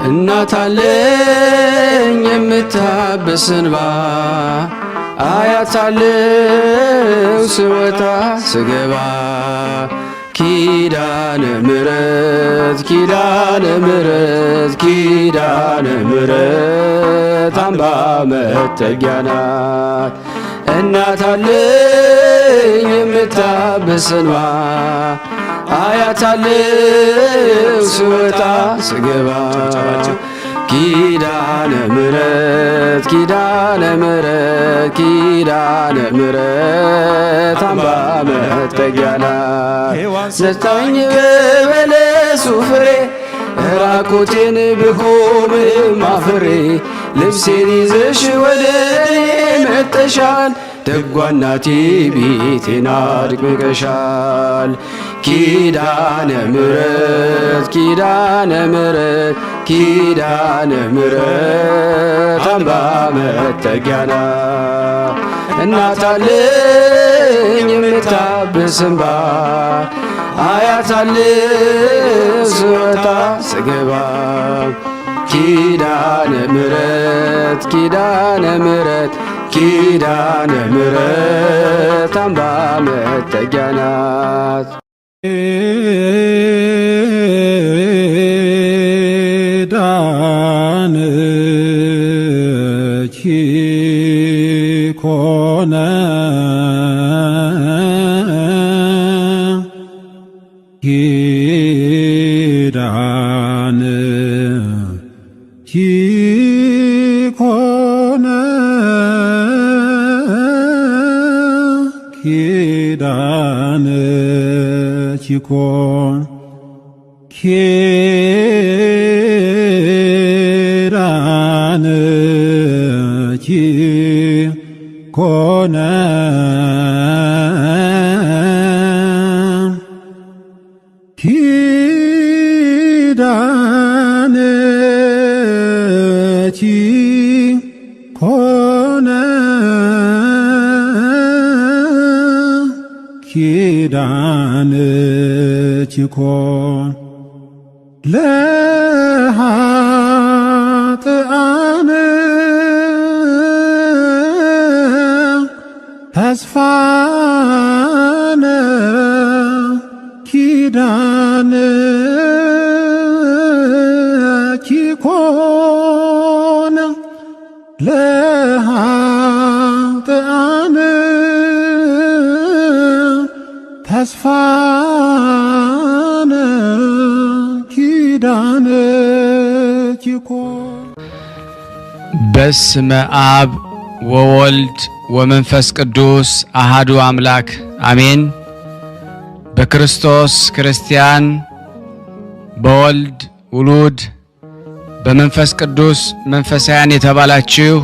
እናት አለኝ የምታብስ እንባ አያት አለው ስወጣ ስገባ ኪዳነ ምሕረት ኪዳነ ምሕረት ኪዳነ ምሕረት አምባ መጠጊያ ናት። እናት አለኝ የምታብስ እንባ አያት አለው ስወጣ ስገባ ኪዳነ ምሕረት ኪዳነ ምሕረት ኪዳነ ምሕረት አምባ መጠጊያ ናት። ሰጠኝ በበለሱ ፍሬ ራቁቴን ብቆምም አፍሬ ልብሴን ይዘሽ ወደ እኔ መጥተሻል ደጓ እናቴ ቤቴን አድምቀሻል። ኪዳነ ምሕረት ኪዳነ ምሕረት ኪዳነ ምሕረት አምባ መጠጊያ ናት። እናት አለኝ የምታብስ እንባ አያት አለው ስወጣ ስገባ ኪዳነ ምሕረት ኪዳነ ምሕረት ኪዳነ ምሕረት አምባ መጠጊያ ናት። ኮነ ኪዳነ ኮነ ኪዳነ ኮነ ኪዳነ ኮነ ኪዳነ ኮነ ኪዳነ ኮነ ለኃጥአን ተስፋነ ኪዳነ ኮነ ለኃጥአን ተስፋነ ኪዳነ ኮነ። በስመ አብ ወወልድ ወመንፈስ ቅዱስ አሃዱ አምላክ አሜን። በክርስቶስ ክርስቲያን በወልድ ውሉድ በመንፈስ ቅዱስ መንፈሳውያን የተባላችሁ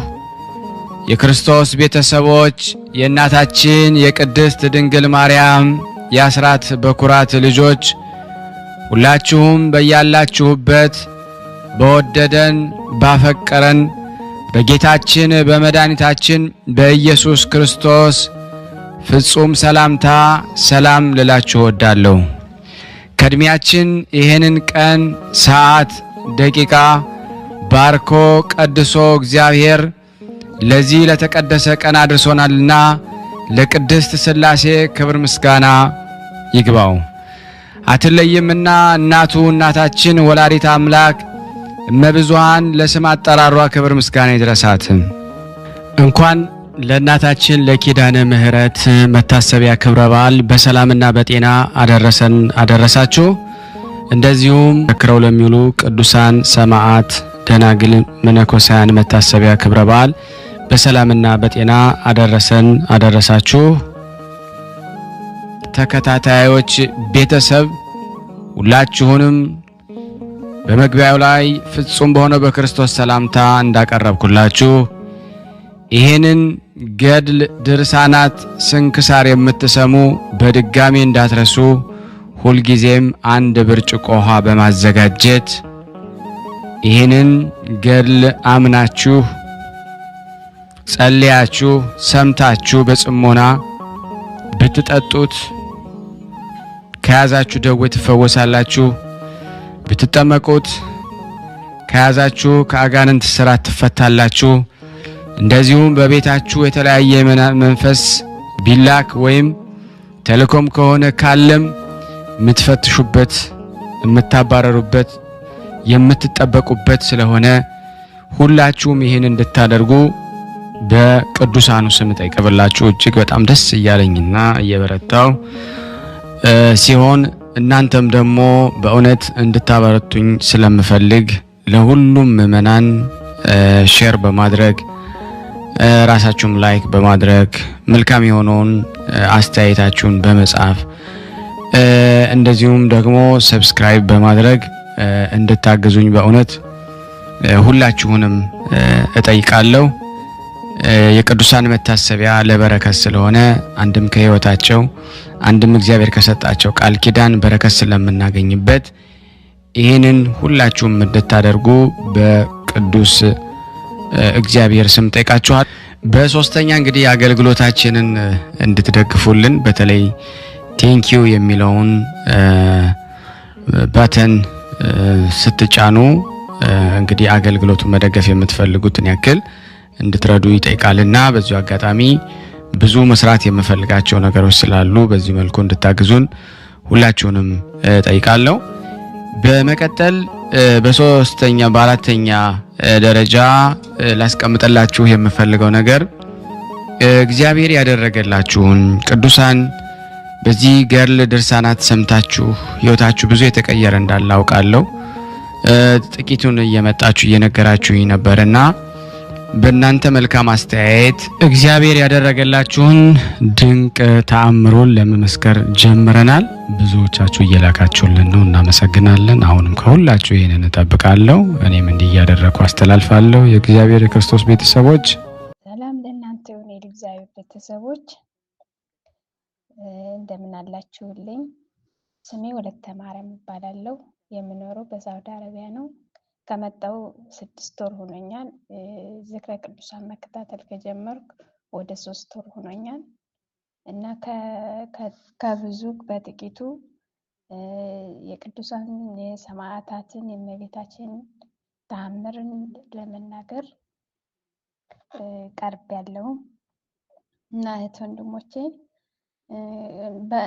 የክርስቶስ ቤተሰቦች የእናታችን የቅድስት ድንግል ማርያም የአስራት በኩራት ልጆች ሁላችሁም በያላችሁበት በወደደን ባፈቀረን በጌታችን በመድኃኒታችን በኢየሱስ ክርስቶስ ፍጹም ሰላምታ ሰላም ልላችሁ ወዳለሁ። ከእድሜያችን ይሄንን ቀን ሰዓት ደቂቃ ባርኮ ቀድሶ እግዚአብሔር ለዚህ ለተቀደሰ ቀን አድርሶናልና ለቅድስት ሥላሴ ክብር ምስጋና ይግባው። አትለይምና እናቱ እናታችን ወላዲተ አምላክ እመብዙኃን ለስም አጠራሯ ክብር ምስጋና ይድረሳት። እንኳን ለእናታችን ለኪዳነ ምሕረት መታሰቢያ ክብረ በዓል በሰላምና በጤና አደረሰን አደረሳችሁ። እንደዚሁም ተክረው ለሚውሉ ቅዱሳን ሰማዕት ደናግል መነኮሳያን መታሰቢያ ክብረ በዓል በሰላምና በጤና አደረሰን አደረሳችሁ። ተከታታዮች ቤተሰብ ሁላችሁንም በመግቢያው ላይ ፍጹም በሆነው በክርስቶስ ሰላምታ እንዳቀረብኩላችሁ ይሄንን ገድል ድርሳናት ስንክሳር የምትሰሙ በድጋሚ እንዳትረሱ ሁልጊዜም አንድ ብርጭቆ ውሃ በማዘጋጀት ይሄንን ገድል አምናችሁ ጸልያችሁ ሰምታችሁ በጽሞና ብትጠጡት ከያዛችሁ ደዌ ትፈወሳላችሁ። ብትጠመቁት ከያዛችሁ ከአጋንንት ስራት ትፈታላችሁ። እንደዚሁም በቤታችሁ የተለያየ መንፈስ ቢላክ ወይም ተልኮም ከሆነ ካለም የምትፈትሹበት፣ የምታባረሩበት፣ የምትጠበቁበት ስለሆነ ሁላችሁም ይህን እንድታደርጉ በቅዱሳኑ ስም ጠይቀብላችሁ እጅግ በጣም ደስ እያለኝና እየበረታው ሲሆን እናንተም ደግሞ በእውነት እንድታበረቱኝ ስለምፈልግ ለሁሉም ምእመናን ሼር በማድረግ ራሳችሁም ላይክ በማድረግ መልካም የሆነውን አስተያየታችሁን በመጻፍ እንደዚሁም ደግሞ ሰብስክራይብ በማድረግ እንድታግዙኝ በእውነት ሁላችሁንም እጠይቃለሁ። የቅዱሳን መታሰቢያ ለበረከት ስለሆነ አንድም ከህይወታቸው አንድም እግዚአብሔር ከሰጣቸው ቃል ኪዳን በረከት ስለምናገኝበት ይሄንን ሁላችሁም እንድታደርጉ በቅዱስ እግዚአብሔር ስም ጠይቃችኋል። በሶስተኛ እንግዲህ አገልግሎታችንን እንድትደግፉልን በተለይ ቴንኪዩ የሚለውን ባተን ስትጫኑ እንግዲህ አገልግሎቱን መደገፍ የምትፈልጉትን ያክል እንድትረዱ ይጠይቃልና በዚሁ አጋጣሚ ብዙ መስራት የምፈልጋቸው ነገሮች ስላሉ በዚህ መልኩ እንድታግዙን ሁላችሁንም ጠይቃለሁ። በመቀጠል በሶስተኛ በአራተኛ ደረጃ ላስቀምጠላችሁ የምፈልገው ነገር እግዚአብሔር ያደረገላችሁን ቅዱሳን በዚህ ገርል ድርሳናት ሰምታችሁ ህይወታችሁ ብዙ የተቀየረ እንዳለ አውቃለሁ። ጥቂቱን እየመጣችሁ እየነገራችሁኝ ነበርና በእናንተ መልካም አስተያየት እግዚአብሔር ያደረገላችሁን ድንቅ ተአምሮን ለመመስከር ጀምረናል። ብዙዎቻችሁ እየላካችሁልን ነው፣ እናመሰግናለን። አሁንም ከሁላችሁ ይሄንን እጠብቃለሁ። እኔም እንዲህ እያደረኩ አስተላልፋለሁ። የእግዚአብሔር የክርስቶስ ቤተሰቦች ሰላም ለእናንተ ይሁን። የእግዚአብሔር ቤተሰቦች እንደምን አላችሁልኝ? ስሜ ወለተ ማርያም እባላለሁ። የምኖረው በሳውዲ አረቢያ ነው። ከመጣው 6 ወር ሆኖኛል። ዝክረ ቅዱሳን መከታተል ከጀመርኩ ወደ 3 ወር ሆኖኛል እና ከብዙ በጥቂቱ የቅዱሳን የሰማዕታትን የእመቤታችን ተአምርን ለመናገር ቀርብ ያለው እና እህት ወንድሞቼ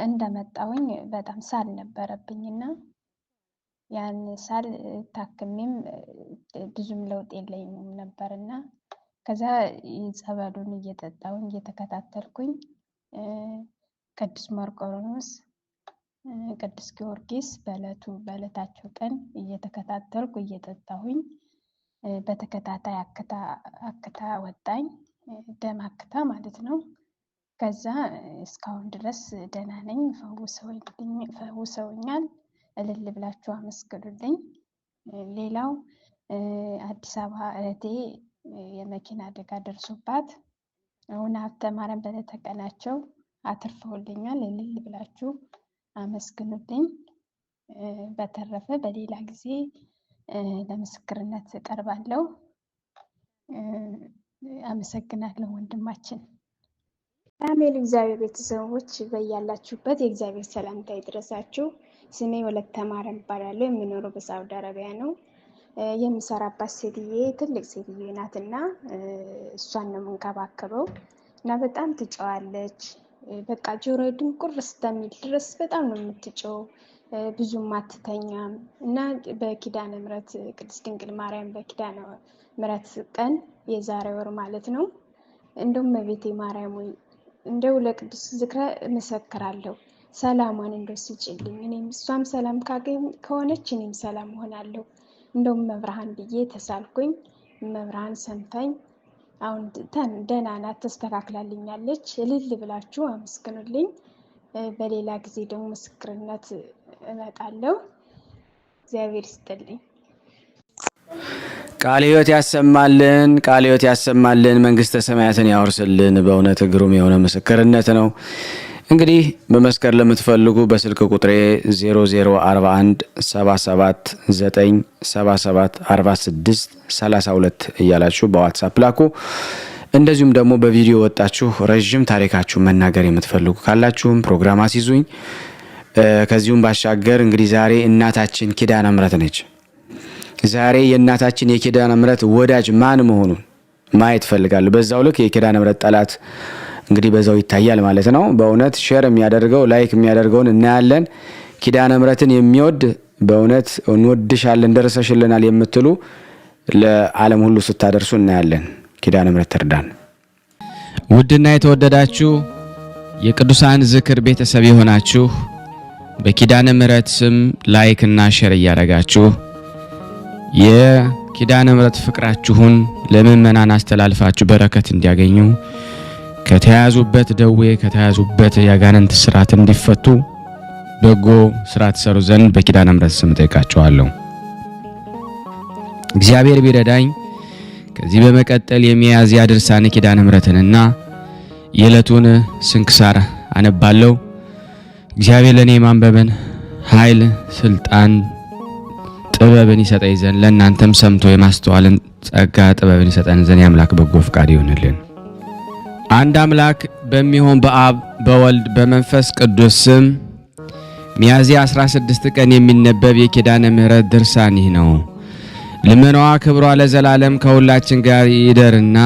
እንደመጣውኝ በጣም ሳል ነበረብኝና ያን ሳል ታክሜም ብዙም ለውጥ የለኝም ነበርና ከዛ ጸበሉን እየጠጣውኝ እየተከታተልኩኝ ቅዱስ መርቆሬዎስ፣ ቅዱስ ጊዮርጊስ በዕለታቸው ቀን እየተከታተልኩ እየጠጣሁኝ በተከታታይ አክታ ወጣኝ፣ ደም አክታ ማለት ነው። ከዛ እስካሁን ድረስ ደህና ነኝ። ፈውሰውኛል። እልል ብላችሁ አመስግኑልኝ። ሌላው አዲስ አበባ እህቴ የመኪና አደጋ ደርሶባት አሁን ሀብተ ማርያም በተቀናቸው አትርፈውልኛል። እልል ብላችሁ አመስግኑልኝ። በተረፈ በሌላ ጊዜ ለምስክርነት እቀርባለሁ። አመሰግናለሁ ወንድማችን። አሜን። እግዚአብሔር ቤተሰቦች በያላችሁበት የእግዚአብሔር ሰላምታ ይድረሳችሁ። ስሜ ወለተ ማርያም እባላለሁ። የምኖረው በሳውዲ አረቢያ ነው። የምሰራባት ሴትዬ ትልቅ ሴትዬ ናትና እሷን ነው የምንከባከበው እና በጣም ትጨዋለች። በቃ ጆሮ ድንቁር እስከሚል ድረስ በጣም ነው የምትጨው። ብዙም አትተኛም እና በኪዳነ ምሕረት ቅድስት ድንግል ማርያም በኪዳነ ምሕረት ቀን የዛሬ ወር ማለት ነው እንደውም እመቤቴ ማርያም እንደው ለቅዱስ ዝክረ መሰክራለሁ ሰላሟን እንደው ስጭልኝ፣ እኔም እሷም ሰላም ከሆነች እኔም ሰላም ሆናለሁ። እንደውም መብርሃን ብዬ ተሳልኩኝ። መብርሃን ሰምታኝ አሁን ደህና ናት፣ ተስተካክላልኛለች። እልል ብላችሁ አመስግኑልኝ። በሌላ ጊዜ ደግሞ ምስክርነት እመጣለሁ። እግዚአብሔር ይስጥልኝ። ቃለ ሕይወት ያሰማልን፣ ቃለ ሕይወት ያሰማልን፣ መንግስተ ሰማያትን ያወርስልን። በእውነት ግሩም የሆነ ምስክርነት ነው። እንግዲህ መመስከር ለምትፈልጉ በስልክ ቁጥሬ 0041 77 9 77 46 32 እያላችሁ በዋትሳፕ ላኩ። እንደዚሁም ደግሞ በቪዲዮ ወጣችሁ ረጅም ታሪካችሁ መናገር የምትፈልጉ ካላችሁም ፕሮግራም አስይዙኝ። ከዚሁም ባሻገር እንግዲህ ዛሬ እናታችን ኪዳነ ምሕረት ነች። ዛሬ የእናታችን የኪዳነ ምሕረት ወዳጅ ማን መሆኑን ማየት ፈልጋለሁ። በዛው ልክ የኪዳነ ምሕረት ጠላት እንግዲህ በዛው ይታያል ማለት ነው። በእውነት ሼር የሚያደርገው ላይክ የሚያደርገውን እናያለን። ኪዳነ ምሕረትን የሚወድ በእውነት እንወድሻለን ደርሰሽልናል የምትሉ ለዓለም ሁሉ ስታደርሱ እናያለን። ኪዳነ ምሕረት ትርዳን። ውድና የተወደዳችሁ የቅዱሳን ዝክር ቤተሰብ የሆናችሁ በኪዳነ ምሕረት ስም ላይክ እና ሼር እያደረጋችሁ የኪዳነ ምሕረት ፍቅራችሁን ለምእመናን አስተላልፋችሁ በረከት እንዲያገኙ ከተያዙበት ደዌ ከተያዙበት ያጋንንት ስራት እንዲፈቱ በጎ ስራ ትሰሩ ዘንድ በኪዳነ ምሕረት ስም ጠይቃችኋለሁ። እግዚአብሔር ቢረዳኝ ከዚህ በመቀጠል የሚያዝያ ድርሳነ ኪዳነ ምሕረትንና የዕለቱን ስንክሳር አነባለሁ። እግዚአብሔር ለኔ ማንበብን ኃይል፣ ስልጣን፣ ጥበብን ይሰጠኝ ዘንድ ለእናንተም ሰምቶ የማስተዋልን ጸጋ ጥበብን ይሰጠን ዘንድ የአምላክ በጎ ፍቃድ ይሁንልን። አንድ አምላክ በሚሆን በአብ በወልድ በመንፈስ ቅዱስ ስም ሚያዝያ 16 ቀን የሚነበብ የኪዳነ ምሕረት ድርሳን ይህ ነው። ልመናዋ ክብሯ ለዘላለም ከሁላችን ጋር ይደርና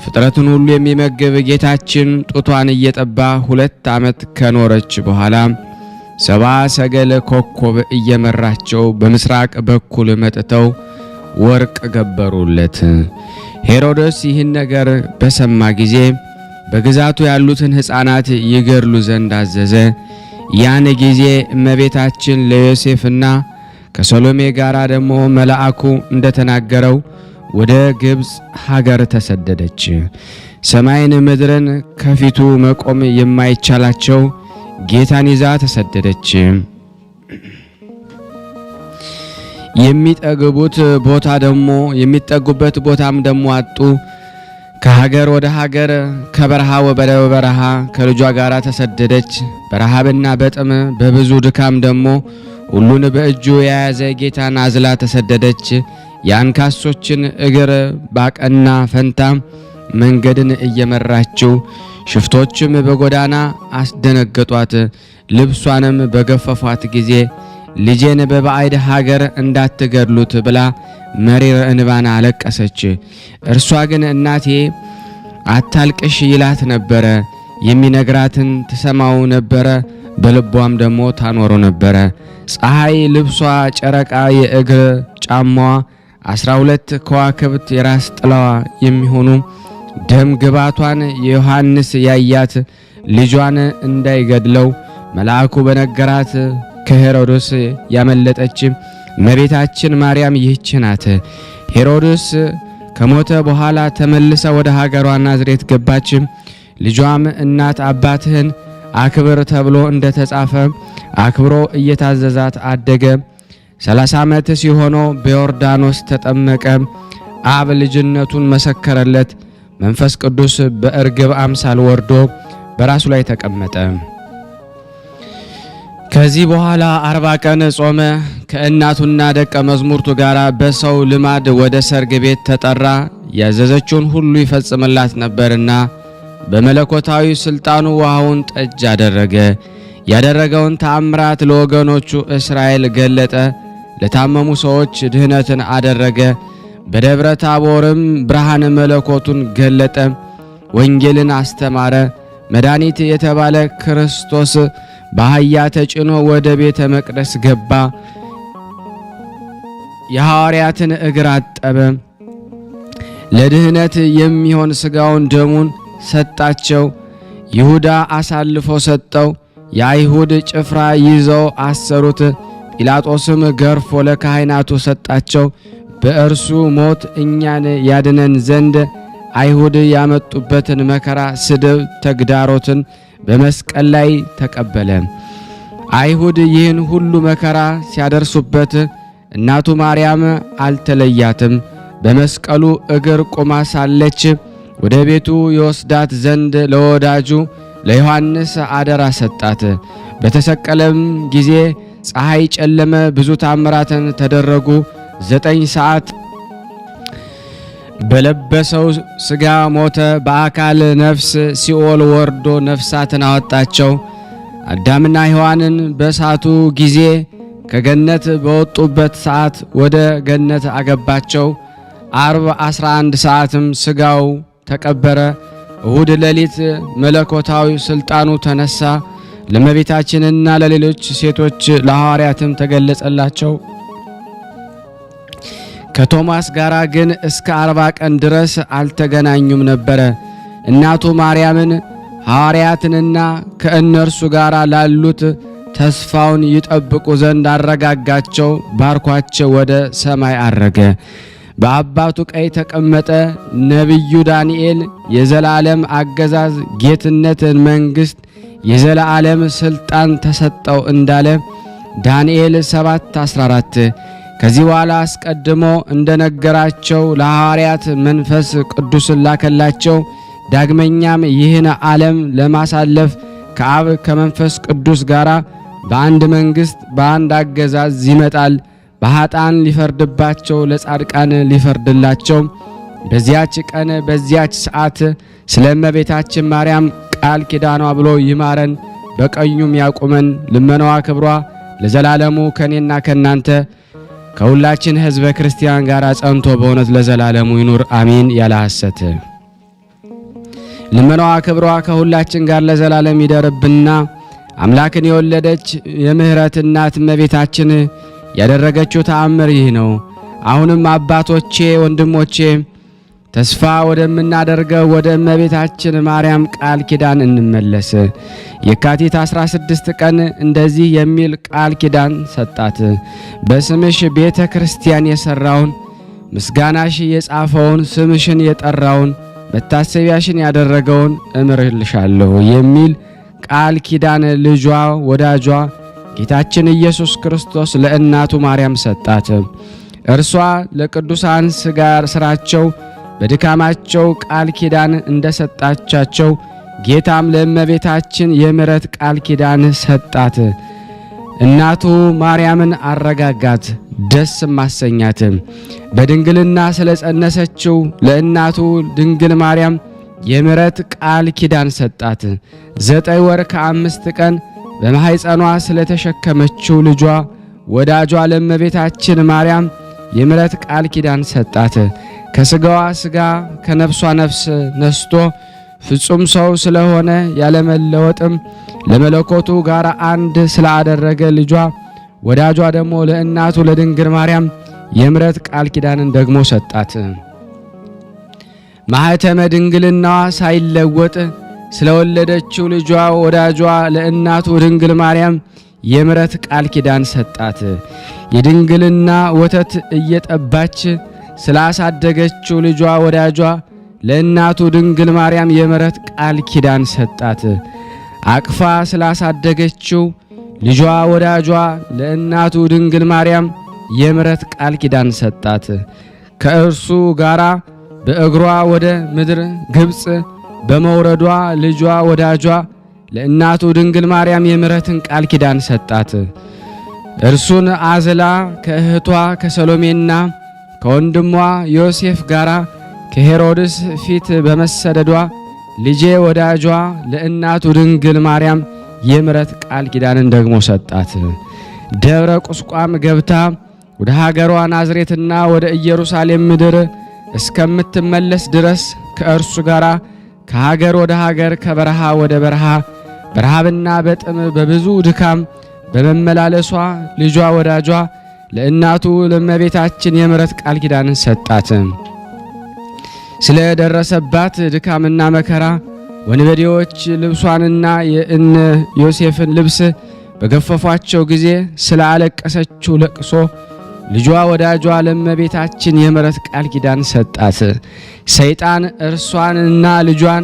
ፍጥረቱን ሁሉ የሚመግብ ጌታችን ጡቷን እየጠባ 2 ዓመት ከኖረች በኋላ 70 ሰገል ኮከብ እየመራቸው በምስራቅ በኩል መጥተው ወርቅ ገበሩለት። ሄሮድስ ይህን ነገር በሰማ ጊዜ በግዛቱ ያሉትን ሕፃናት ይገድሉ ዘንድ አዘዘ። ያን ጊዜ እመቤታችን ለዮሴፍና ከሰሎሜ ጋር ደግሞ መልአኩ እንደተናገረው ወደ ግብጽ ሀገር ተሰደደች። ሰማይን ምድርን ከፊቱ መቆም የማይቻላቸው ጌታን ይዛ ተሰደደች። የሚጠጉበት ቦታም ደግሞ አጡ። ከሀገር ወደ ሀገር ከበረሃ ወደ በረሃ ከልጇ ጋር ተሰደደች። በረሃብና በጥም በብዙ ድካም ደግሞ ሁሉን በእጁ የያዘ ጌታን አዝላ ተሰደደች። የአንካሶችን እግር ባቀና ፈንታ መንገድን እየመራችው ሽፍቶችም በጎዳና አስደነገጧት። ልብሷንም በገፈፏት ጊዜ ልጄን በባዕድ ሀገር እንዳትገድሉት ብላ መሪር እንባን አለቀሰች። እርሷ ግን እናቴ አታልቅሽ ይላት ነበረ። የሚነግራትን ትሰማው ነበረ፣ በልቧም ደግሞ ታኖሩ ነበረ። ፀሐይ ልብሷ፣ ጨረቃ የእግር ጫማዋ፣ 12 ከዋክብት የራስ ጥላዋ የሚሆኑ ደም ግባቷን ዮሐንስ ያያት ልጇን እንዳይገድለው መልአኩ በነገራት ከሄሮድስ ያመለጠች እመቤታችን ማርያም ይህች ናት። ሄሮድስ ከሞተ በኋላ ተመልሳ ወደ ሀገሯ ናዝሬት ገባች። ልጇም እናት አባትህን አክብር ተብሎ እንደተጻፈ አክብሮ እየታዘዛት አደገ። 30 ዓመት ሲሆነው በዮርዳኖስ ተጠመቀ። አብ ልጅነቱን መሰከረለት። መንፈስ ቅዱስ በእርግብ አምሳል ወርዶ በራሱ ላይ ተቀመጠ። ከዚህ በኋላ 40 ቀን ጾመ። ከእናቱና ደቀ መዝሙርቱ ጋር በሰው ልማድ ወደ ሰርግ ቤት ተጠራ። ያዘዘችውን ሁሉ ይፈጽምላት ነበርና በመለኮታዊ ስልጣኑ ውሃውን ጠጅ አደረገ። ያደረገውን ተአምራት ለወገኖቹ እስራኤል ገለጠ። ለታመሙ ሰዎች ድህነትን አደረገ። በደብረ ታቦርም ብርሃነ መለኮቱን ገለጠ። ወንጌልን አስተማረ። መድኃኒት የተባለ ክርስቶስ በአህያ ተጭኖ ወደ ቤተ መቅደስ ገባ። የሐዋርያትን እግር አጠበ። ለድህነት የሚሆን ሥጋውን ደሙን ሰጣቸው። ይሁዳ አሳልፎ ሰጠው። የአይሁድ ጭፍራ ይዘው አሰሩት። ጲላጦስም ገርፎ ለካህናቱ ሰጣቸው። በእርሱ ሞት እኛን ያድነን ዘንድ አይሁድ ያመጡበትን መከራ፣ ስድብ፣ ተግዳሮትን በመስቀል ላይ ተቀበለ። አይሁድ ይህን ሁሉ መከራ ሲያደርሱበት እናቱ ማርያም አልተለያትም። በመስቀሉ እግር ቆማ ሳለች ወደ ቤቱ የወስዳት ዘንድ ለወዳጁ ለዮሐንስ አደራ ሰጣት። በተሰቀለም ጊዜ ፀሐይ ጨለመ፣ ብዙ ታምራትን ተደረጉ። 9 ሰዓት በለበሰው ሥጋ ሞተ። በአካል ነፍስ ሲኦል ወርዶ ነፍሳትን አወጣቸው። አዳምና ሔዋንን በሳቱ ጊዜ ከገነት በወጡበት ሰዓት ወደ ገነት አገባቸው። ዓርብ 11 ሰዓትም ሥጋው ተቀበረ። እሁድ ሌሊት መለኮታዊ ሥልጣኑ ተነሳ። ለእመቤታችንና ለሌሎች ሴቶች ለሐዋርያትም ተገለጸላቸው። ከቶማስ ጋር ግን እስከ 40 ቀን ድረስ አልተገናኙም ነበረ። እናቱ ማርያምን ሐዋርያትንና ከእነርሱ ጋር ላሉት ተስፋውን ይጠብቁ ዘንድ አረጋጋቸው፣ ባርኳቸው ወደ ሰማይ አረገ። በአባቱ ቀኝ ተቀመጠ። ነቢዩ ዳንኤል የዘላለም አገዛዝ፣ ጌትነትን፣ መንግሥት፣ የዘላለም ሥልጣን ተሰጠው እንዳለ ዳንኤል 7:14 ከዚህ በኋላ አስቀድሞ እንደነገራቸው ለሐዋርያት መንፈስ ቅዱስን ላከላቸው። ዳግመኛም ይህን ዓለም ለማሳለፍ ከአብ ከመንፈስ ቅዱስ ጋር በአንድ መንግሥት በአንድ አገዛዝ ይመጣል። በኃጥአን ሊፈርድባቸው፣ ለጻድቃን ሊፈርድላቸው። በዚያች ቀን በዚያች ሰዓት ስለ እመቤታችን ማርያም ቃል ኪዳኗ ብሎ ይማረን፣ በቀኙም ያቁመን። ልመናዋ ክብሯ ለዘላለሙ ከኔና ከናንተ ከሁላችን ሕዝበ ክርስቲያን ጋር ጸንቶ በእውነት ለዘላለሙ ይኑር አሜን። ያለ ሐሰት ልመናዋ ክብሯ ከሁላችን ጋር ለዘላለም ይደርብና አምላክን የወለደች የምህረት እናት እመቤታችን ያደረገችው ተአምር ይህ ነው። አሁንም አባቶቼ፣ ወንድሞቼ ተስፋ ወደምናደርገው ወደ እመቤታችን ማርያም ቃል ኪዳን እንመለስ። የካቲት 16 ቀን እንደዚህ የሚል ቃል ኪዳን ሰጣት። በስምሽ ቤተ ክርስቲያን የሰራውን፣ ምስጋናሽ የጻፈውን፣ ስምሽን የጠራውን፣ መታሰቢያሽን ያደረገውን እምርልሻለሁ የሚል ቃል ኪዳን ልጇ ወዳጇ ጌታችን ኢየሱስ ክርስቶስ ለእናቱ ማርያም ሰጣት። እርሷ ለቅዱሳን ስራቸው በድካማቸው ቃል ኪዳን እንደሰጣቻቸው ጌታም ለእመቤታችን የምሕረት ቃል ኪዳን ሰጣት። እናቱ ማርያምን አረጋጋት፣ ደስ ማሰኛት። በድንግልና ስለጸነሰችው ለእናቱ ድንግል ማርያም የምሕረት ቃል ኪዳን ሰጣት። 9 ወር ከ5 ቀን በማኅፀኗ ስለተሸከመችው ልጇ ወዳጇ ለእመቤታችን ማርያም የምሕረት ቃል ኪዳን ሰጣት። ከሥጋዋ ሥጋ ከነፍሷ ነፍስ ነስቶ ፍጹም ሰው ስለሆነ ያለመለወጥም ለመለኮቱ ጋር አንድ ስላደረገ ልጇ ወዳጇ ደግሞ ለእናቱ ለድንግል ማርያም የምሕረት ቃል ኪዳንን ደግሞ ሰጣት። ማኅተመ ድንግልናዋ ሳይለወጥ ስለወለደችው ልጇ ወዳጇ ለእናቱ ድንግል ማርያም የምሕረት ቃል ኪዳን ሰጣት። የድንግልና ወተት እየጠባች ስላሳደገችው ልጇ ወዳጇ ለእናቱ ድንግል ማርያም የምሕረት ቃል ኪዳን ሰጣት። አቅፋ ስላሳደገችው ልጇ ወዳጇ ለእናቱ ድንግል ማርያም የምሕረት ቃል ኪዳን ሰጣት። ከእርሱ ጋራ በእግሯ ወደ ምድር ግብፅ በመውረዷ ልጇ ወዳጇ ለእናቱ ድንግል ማርያም የምሕረትን ቃል ኪዳን ሰጣት። እርሱን አዝላ ከእህቷ ከሰሎሜና ከወንድሟ ዮሴፍ ጋራ ከሄሮድስ ፊት በመሰደዷ ልጄ ወዳጇ ለእናቱ ድንግል ማርያም የምሕረት ቃል ኪዳንን ደግሞ ሰጣት። ደብረ ቁስቋም ገብታ ወደ ሀገሯ ናዝሬትና ወደ ኢየሩሳሌም ምድር እስከምትመለስ ድረስ ከእርሱ ጋር ከሀገር ወደ ሀገር ከበረሃ ወደ በረሃ በረሃብና በጥም በብዙ ድካም በመመላለሷ ልጇ ወዳጇ ለእናቱ ለእመቤታችን የምሕረት ቃል ኪዳንን ሰጣት። ስለ ደረሰባት ድካምና መከራ ወንበዴዎች ልብሷንና የእነ ዮሴፍን ልብስ በገፈፏቸው ጊዜ ስለ አለቀሰችው ለቅሶ ልጇ ወዳጇ ለእመቤታችን የምሕረት ቃል ኪዳን ሰጣት። ሰይጣን እርሷንና ልጇን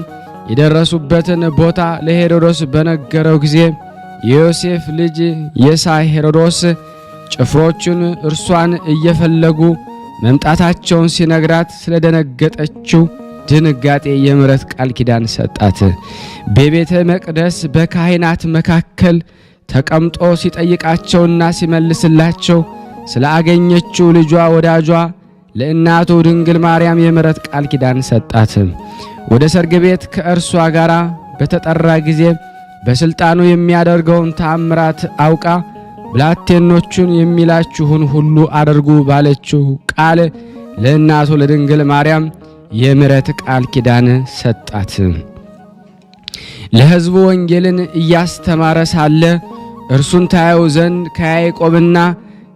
የደረሱበትን ቦታ ለሄሮዶስ በነገረው ጊዜ የዮሴፍ ልጅ የሳይ ሄሮዶስ ጭፍሮቹን እርሷን እየፈለጉ መምጣታቸውን ሲነግራት ስለደነገጠችው ድንጋጤ የምሕረት ቃል ኪዳን ሰጣት። በቤተ መቅደስ በካህናት መካከል ተቀምጦ ሲጠይቃቸውና ሲመልስላቸው ስላገኘችው ልጇ ወዳጇ ለእናቱ ድንግል ማርያም የምሕረት ቃል ኪዳን ሰጣት። ወደ ሰርግ ቤት ከእርሷ ጋር በተጠራ ጊዜ በስልጣኑ የሚያደርገውን ተአምራት አውቃ ብላቴኖቹን የሚላችሁን ሁሉ አድርጉ ባለችው ቃል ለእናቱ ለድንግል ማርያም የምሕረት ቃል ኪዳን ሰጣት። ለሕዝቡ ወንጌልን እያስተማረ ሳለ እርሱን ታየው ዘንድ ከያዕቆብና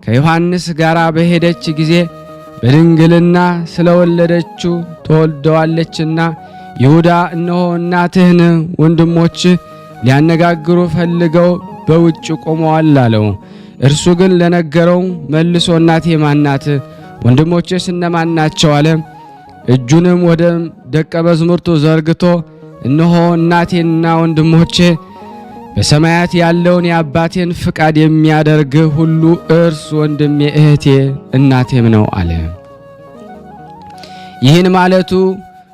ከዮሐንስ ጋር በሄደች ጊዜ በድንግልና ስለወለደችው ተወልደዋለችና ይሁዳ እነሆ እናትህን ወንድሞች ሊያነጋግሩ ፈልገው በውጭ ቆመዋል አለው። እርሱ ግን ለነገረው መልሶ እናቴ ማናት? ወንድሞቼስ እነማን ናቸው? አለ። እጁንም ወደ ደቀ መዛሙርቱ ዘርግቶ እነሆ እናቴና ወንድሞቼ በሰማያት ያለውን የአባቴን ፍቃድ የሚያደርግ ሁሉ እርሱ ወንድሜ፣ እህቴ፣ እናቴም ነው አለ። ይህን ማለቱ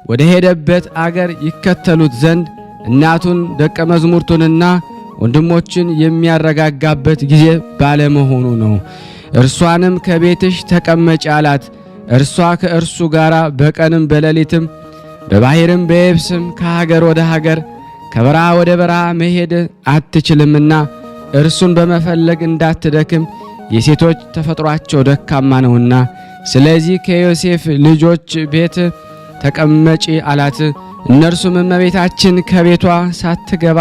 ወደ ሄደበት አገር ይከተሉት ዘንድ እናቱን ደቀ መዛሙርቱንና ወንድሞችን የሚያረጋጋበት ጊዜ ባለመሆኑ ነው። እርሷንም ከቤትሽ ተቀመጪ አላት። እርሷ ከእርሱ ጋር በቀንም በሌሊትም በባሕርም በየብስም ከሀገር ወደ ሀገር ከበረሃ ወደ በረሃ መሄድ አትችልምና እርሱን በመፈለግ እንዳትደክም የሴቶች ተፈጥሯቸው ደካማ ነውና፣ ስለዚህ ከዮሴፍ ልጆች ቤት ተቀመጪ አላት። እነርሱም እመቤታችን ከቤቷ ሳትገባ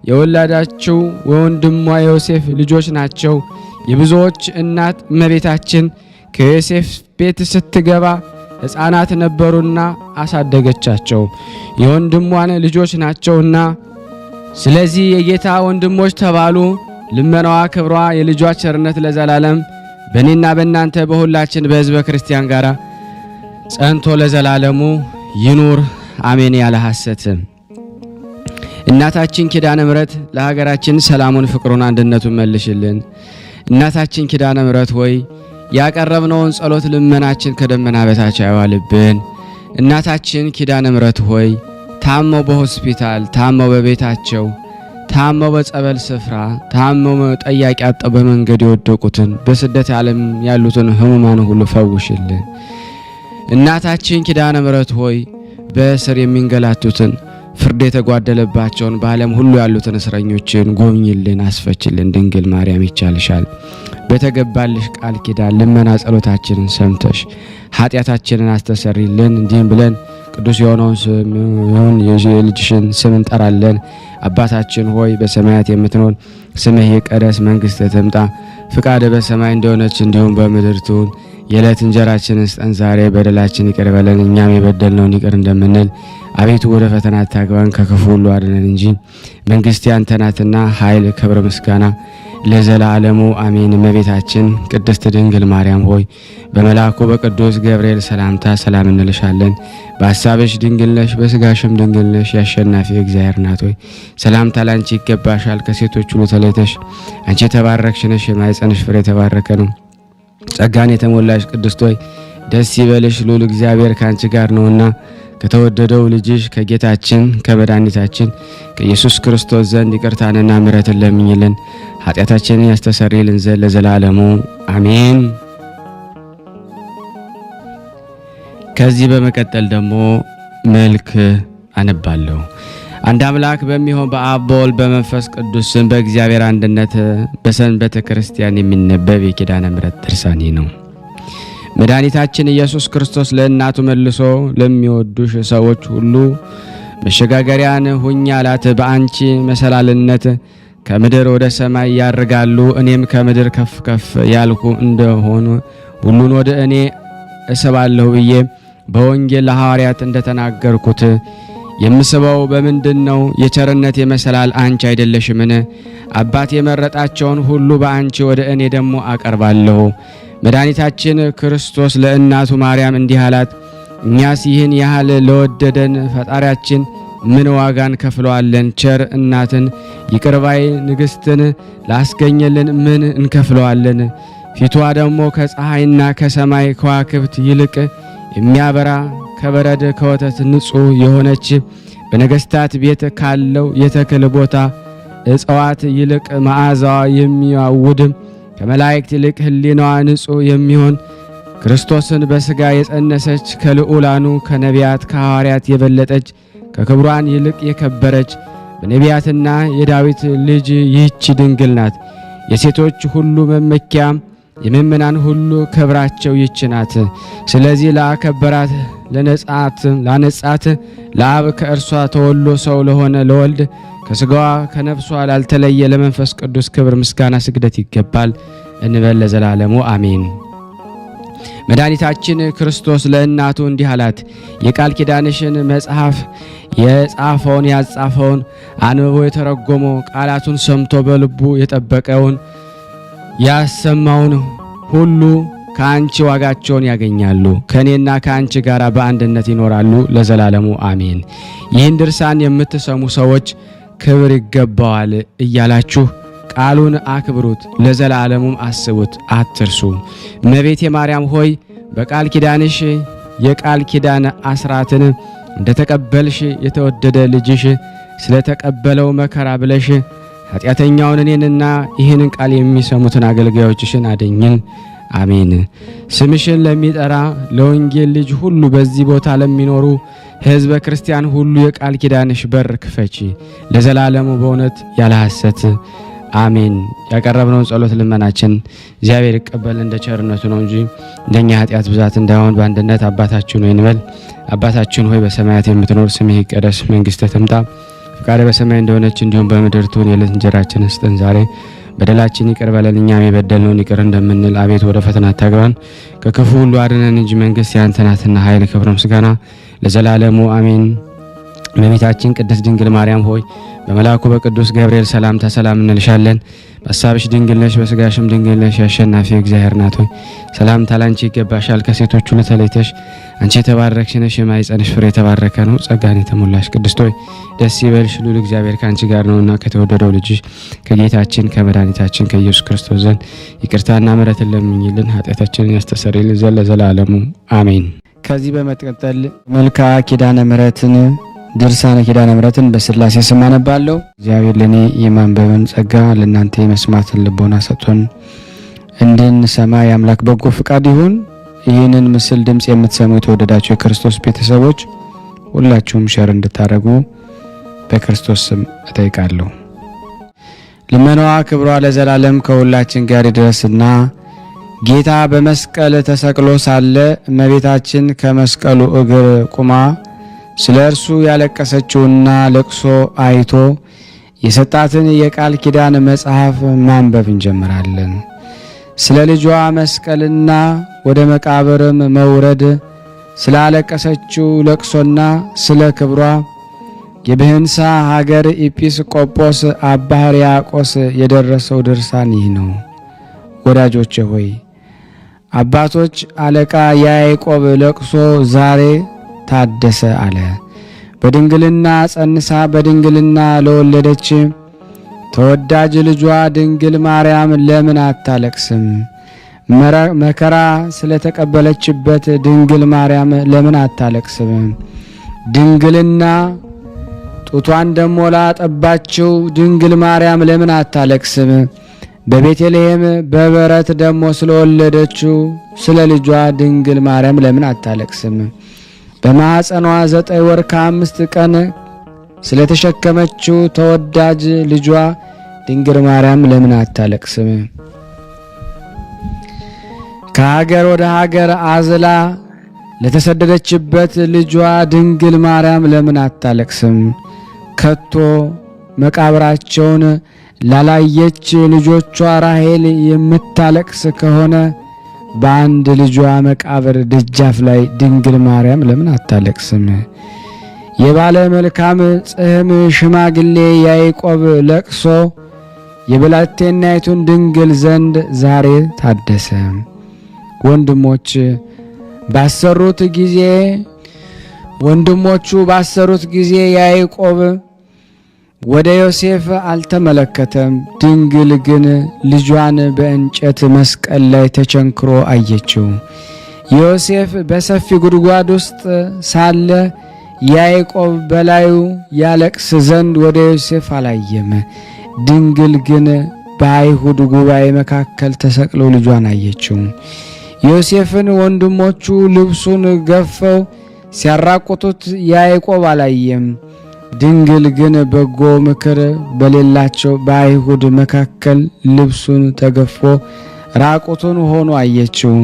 የወለዳቸው ወንድሟ ዮሴፍ ልጆች ናቸው። የብዙዎች እናት እመቤታችን ከዮሴፍ ቤት ስትገባ ሕፃናት ነበሩና አሳደገቻቸው፣ የወንድሟን ልጆች ናቸውና። ስለዚህ የጌታ ወንድሞች ተባሉ። ልመናዋ፣ ክብሯ፣ የልጇ ቸርነት ለዘላለም በእኔና በእናንተ በሁላችን በሕዝበ ክርስቲያን ጋር ጸንቶ ለዘላለሙ ይኑር አሜን። ያለ ሐሰት እናታችን ኪዳነ ምሕረት ለሀገራችን ሰላሙን፣ ፍቅሩን፣ አንድነቱን መልሽልን። እናታችን ኪዳነ ምሕረት ሆይ ያቀረብነውን ጸሎት ልመናችን ከደመና በታች አይዋልብን። እናታችን ኪዳነ ምሕረት ሆይ ታመው በሆስፒታል፣ ታመው በቤታቸው፣ ታመው በጸበል ስፍራ፣ ታመው ጠያቂ አጥተው በመንገድ የወደቁትን በስደት ዓለም ያሉትን ሕሙማን ሁሉ ፈውሽልን። እናታችን ኪዳነ ምሕረት ሆይ በእስር የሚንገላቱትን ፍርድ የተጓደለባቸውን በዓለም ሁሉ ያሉትን እስረኞችን ጎብኝልን፣ አስፈችልን። ድንግል ማርያም ይቻልሻል። በተገባልሽ ቃል ኪዳን ልመና ጸሎታችንን ሰምተሽ ኃጢአታችንን አስተሰሪልን። እንዲህም ብለን ቅዱስ የሆነውን የልጅሽን ስም እንጠራለን። አባታችን ሆይ በሰማያት የምትኖር ስምህ ይቀደስ፣ መንግሥትህ ትምጣ፣ ፍቃድህ በሰማይ እንደሆነች እንዲሁም በምድር ትሁን። የዕለት እንጀራችንን ስጠን ዛሬ፣ በደላችን ይቅር በለን እኛም የበደልነውን ይቅር እንደምንል። አቤቱ ወደ ፈተና አታግባን ከክፉ ሁሉ አድነን እንጂ መንግሥት ያንተ ናትና ኃይል፣ ክብር፣ ምስጋና ለዘላለሙ አሜን። እመቤታችን ቅድስት ድንግል ማርያም ሆይ በመልአኩ በቅዱስ ገብርኤል ሰላምታ ሰላም እንልሻለን። በሐሳብሽ ድንግል ነሽ፣ በሥጋሽም ድንግል ነሽ። የአሸናፊ እግዚአብሔር እናት ሆይ ሰላምታ ላንቺ ይገባሻል። ከሴቶች ሁሉ ተለይተሽ አንቺ የተባረክሽ ነሽ፣ የማኅፀንሽ ፍሬ የተባረከ ነው። ጸጋን የተሞላሽ ቅድስት ሆይ ደስ ይበልሽ፣ ልዑል እግዚአብሔር ከአንቺ ጋር ነውና ከተወደደው ልጅሽ ከጌታችን ከመድኃኒታችን ከኢየሱስ ክርስቶስ ዘንድ ይቅርታንና ምሕረትን ለምኝልን ኃጢአታችንን ያስተሰርይልን ዘንድ ለዘላለሙ አሜን። ከዚህ በመቀጠል ደግሞ መልክ አነባለሁ። አንድ አምላክ በሚሆን በአብ በወልድ በመንፈስ ቅዱስ ስም በእግዚአብሔር አንድነት በሰንበተ ክርስቲያን የሚነበብ የኪዳነ ምሕረት ድርሳን ነው። መድኃኒታችን ኢየሱስ ክርስቶስ ለእናቱ መልሶ ለሚወዱሽ ሰዎች ሁሉ መሸጋገሪያን ሁኝ አላት። በአንቺ መሰላልነት ከምድር ወደ ሰማይ ያርጋሉ። እኔም ከምድር ከፍ ከፍ ያልኩ እንደሆኑ ሁሉን ወደ እኔ እስባለሁ ብዬ በወንጌል ለሐዋርያት እንደተናገርኩት የምስበው በምንድን ነው? የቸርነት የመሰላል አንቺ አይደለሽምን? አባት የመረጣቸውን ሁሉ በአንቺ ወደ እኔ ደግሞ አቀርባለሁ። መድኃኒታችን ክርስቶስ ለእናቱ ማርያም እንዲህ አላት፣ እኛስ ይህን ያህል ለወደደን ፈጣሪያችን ምን ዋጋን ከፍለዋለን? ቸር እናትን ይቅርባይ ንግሥትን ላስገኘልን ምን እንከፍለዋለን? ፊቷ ደግሞ ከፀሐይና ከሰማይ ከዋክብት ይልቅ የሚያበራ ከበረድ ከወተት ንጹሕ የሆነች በነገሥታት ቤት ካለው የተክል ቦታ እጽዋት ይልቅ መዓዛዋ የሚያውድ ከመላእክት ይልቅ ሕሊናዋ ንጹሕ የሚሆን ክርስቶስን በሥጋ የጸነሰች ከልዑላኑ ከነቢያት ከሐዋርያት የበለጠች ከክብሯን ይልቅ የከበረች በነቢያትና የዳዊት ልጅ ይህች ድንግል ናት። የሴቶች ሁሉ መመኪያ የምእመናን ሁሉ ክብራቸው ይህች ናት። ስለዚህ ለአከበራት ላነጻት ለአብ ከእርሷ ተወልዶ ሰው ለሆነ ለወልድ ከሥጋዋ ከነፍሷ ላልተለየ ለመንፈስ ቅዱስ ክብር ምስጋና ስግደት ይገባል እንበል ለዘላለሙ አሜን። መድኃኒታችን ክርስቶስ ለእናቱ እንዲህ አላት፣ የቃል ኪዳንሽን መጽሐፍ የጻፈውን ያጻፈውን አንብቦ የተረጎመው ቃላቱን ሰምቶ በልቡ የጠበቀውን ያሰማውን ሁሉ ከአንቺ ዋጋቸውን ያገኛሉ፣ ከእኔና ከአንቺ ጋር በአንድነት ይኖራሉ ለዘላለሙ አሜን። ይህን ድርሳን የምትሰሙ ሰዎች ክብር ይገባዋል እያላችሁ ቃሉን አክብሩት፣ ለዘላለሙም አስቡት፣ አትርሱ። እመቤቴ ማርያም ሆይ በቃል ኪዳንሽ የቃል ኪዳን አስራትን እንደተቀበልሽ የተወደደ ልጅሽ ስለተቀበለው መከራ ብለሽ ኃጢአተኛውን እኔንና ይህንን ቃል የሚሰሙትን አገልጋዮችሽን አድኝን። አሜን። ስምሽን ለሚጠራ ለወንጌል ልጅ ሁሉ በዚህ ቦታ ለሚኖሩ ሕዝበ ክርስቲያን ሁሉ የቃል ኪዳንሽ በር ክፈቺ ለዘላለሙ በእውነት ያለ ሐሰት አሜን። ያቀረብነውን ጸሎት ልመናችን እግዚአብሔር ይቀበል እንደ ቸርነቱ ነው እንጂ እንደኛ ኃጢአት ብዛት እንዳይሆን በአንድነት አባታችን ሆይ እንበል። አባታችን ሆይ በሰማያት የምትኖር ስምህ ይቀደስ፣ መንግሥትህ ትምጣ፣ ፈቃድህ በሰማይ እንደሆነች እንዲሁም በምድር ትሁን። የዕለት እንጀራችንን ስጠን ዛሬ፣ በደላችን ይቅር በለን እኛም የበደልነውን ይቅር እንደምንል፣ አቤቱ ወደ ፈተና አታግባን ከክፉ ሁሉ አድነን እንጂ መንግሥት ያንተ ናትና ኃይል፣ ክብር፣ ምስጋና ለዘላለሙ አሜን። እመቤታችን ቅድስት ድንግል ማርያም ሆይ በመልአኩ በቅዱስ ገብርኤል ሰላምታ ሰላም እንልሻለን። በሐሳብሽ ድንግል ነሽ፣ በሥጋሽም ድንግል ነሽ። የአሸናፊ እግዚአብሔር እናት ሆይ ሰላምታ ላንቺ ይገባሻል። ከሴቶች ሁሉ ተለይተሽ አንቺ የተባረክሽ ነሽ፣ የማኅፀንሽ ፍሬ የተባረከ ነው። ጸጋን የተሞላሽ ቅድስት ሆይ ደስ ይበልሽ፣ ልዑል እግዚአብሔር ከአንቺ ጋር ነውና ከተወደደው ልጅሽ ከጌታችን ከመድኃኒታችን ከኢየሱስ ክርስቶስ ዘንድ ይቅርታና ምሕረትን ለምኝልን ኃጢአታችንን ያስተሰርይልን ዘንድ ለዘላለሙ አሜን። ከዚህ በመቀጠል መልክአ ኪዳነ ምሕረትን ድርሳነ ኪዳነ ምሕረትን በሥላሴ ስም አነባለሁ። እግዚአብሔር ለኔ የማንበብን ጸጋ ለእናንተ የመስማትን ልቦና ሰጥቶን እንድንሰማ የአምላክ በጎ ፍቃድ ይሁን። ይህንን ምስል ድምፅ የምትሰሙ የተወደዳችሁ የክርስቶስ ቤተሰቦች ሁላችሁም ሸር እንድታደርጉ በክርስቶስ ስም እጠይቃለሁ። ልመናዋ ክብሯ ለዘላለም ከሁላችን ጋር ይድረስና ጌታ በመስቀል ተሰቅሎ ሳለ እመቤታችን ከመስቀሉ እግር ቁማ ስለ እርሱ ያለቀሰችውና ለቅሶ አይቶ የሰጣትን የቃል ኪዳን መጽሐፍ ማንበብ እንጀምራለን። ስለ ልጇ መስቀልና ወደ መቃብርም መውረድ ስላለቀሰችው ለቅሶና ስለ ክብሯ የብህንሳ ሀገር ኤጲስቆጶስ አባ ሕርያቆስ የደረሰው ድርሳን ይህ ነው። ወዳጆቼ ሆይ አባቶች አለቃ የያዕቆብ ለቅሶ ዛሬ ታደሰ አለ። በድንግልና ጸንሳ በድንግልና ለወለደች ተወዳጅ ልጇ ድንግል ማርያም ለምን አታለቅስም? መከራ ስለተቀበለችበት ድንግል ማርያም ለምን አታለቅስም? ድንግልና ጡቷን ደሞ ላጠባችው ድንግል ማርያም ለምን አታለቅስም? በቤተልሔም በበረት ደሞ ስለወለደችው ስለ ልጇ ድንግል ማርያም ለምን አታለቅስም? በማኅፀኗ 9 ወር ከ5 ቀን ስለተሸከመችው ተወዳጅ ልጇ ድንግል ማርያም ለምን አታለቅስም? ከሀገር ወደ ሀገር አዝላ ለተሰደደችበት ልጇ ድንግል ማርያም ለምን አታለቅስም? ከቶ መቃብራቸውን ላላየች ልጆቿ ራሔል የምታለቅስ ከሆነ በአንድ ልጇ መቃብር ደጃፍ ላይ ድንግል ማርያም ለምን አታለቅስም? የባለ መልካም ጽሕም ሽማግሌ ያዕቆብ ለቅሶ የብላቴናይቱን ድንግል ዘንድ ዛሬ ታደሰ። ወንድሞቹ ባሰሩት ጊዜ ያዕቆብ ወደ ዮሴፍ አልተመለከተም። ድንግል ግን ልጇን በእንጨት መስቀል ላይ ተቸንክሮ አየችው። ዮሴፍ በሰፊ ጉድጓድ ውስጥ ሳለ ያዕቆብ በላዩ ያለቅስ ዘንድ ወደ ዮሴፍ አላየም። ድንግል ግን በአይሁድ ጉባኤ መካከል ተሰቅሎ ልጇን አየችው። ዮሴፍን ወንድሞቹ ልብሱን ገፈው ሲያራቁቱት ያዕቆብ አላየም። ድንግል ግን በጎ ምክር በሌላቸው በአይሁድ መካከል ልብሱን ተገፎ ራቁቱን ሆኖ አየችው።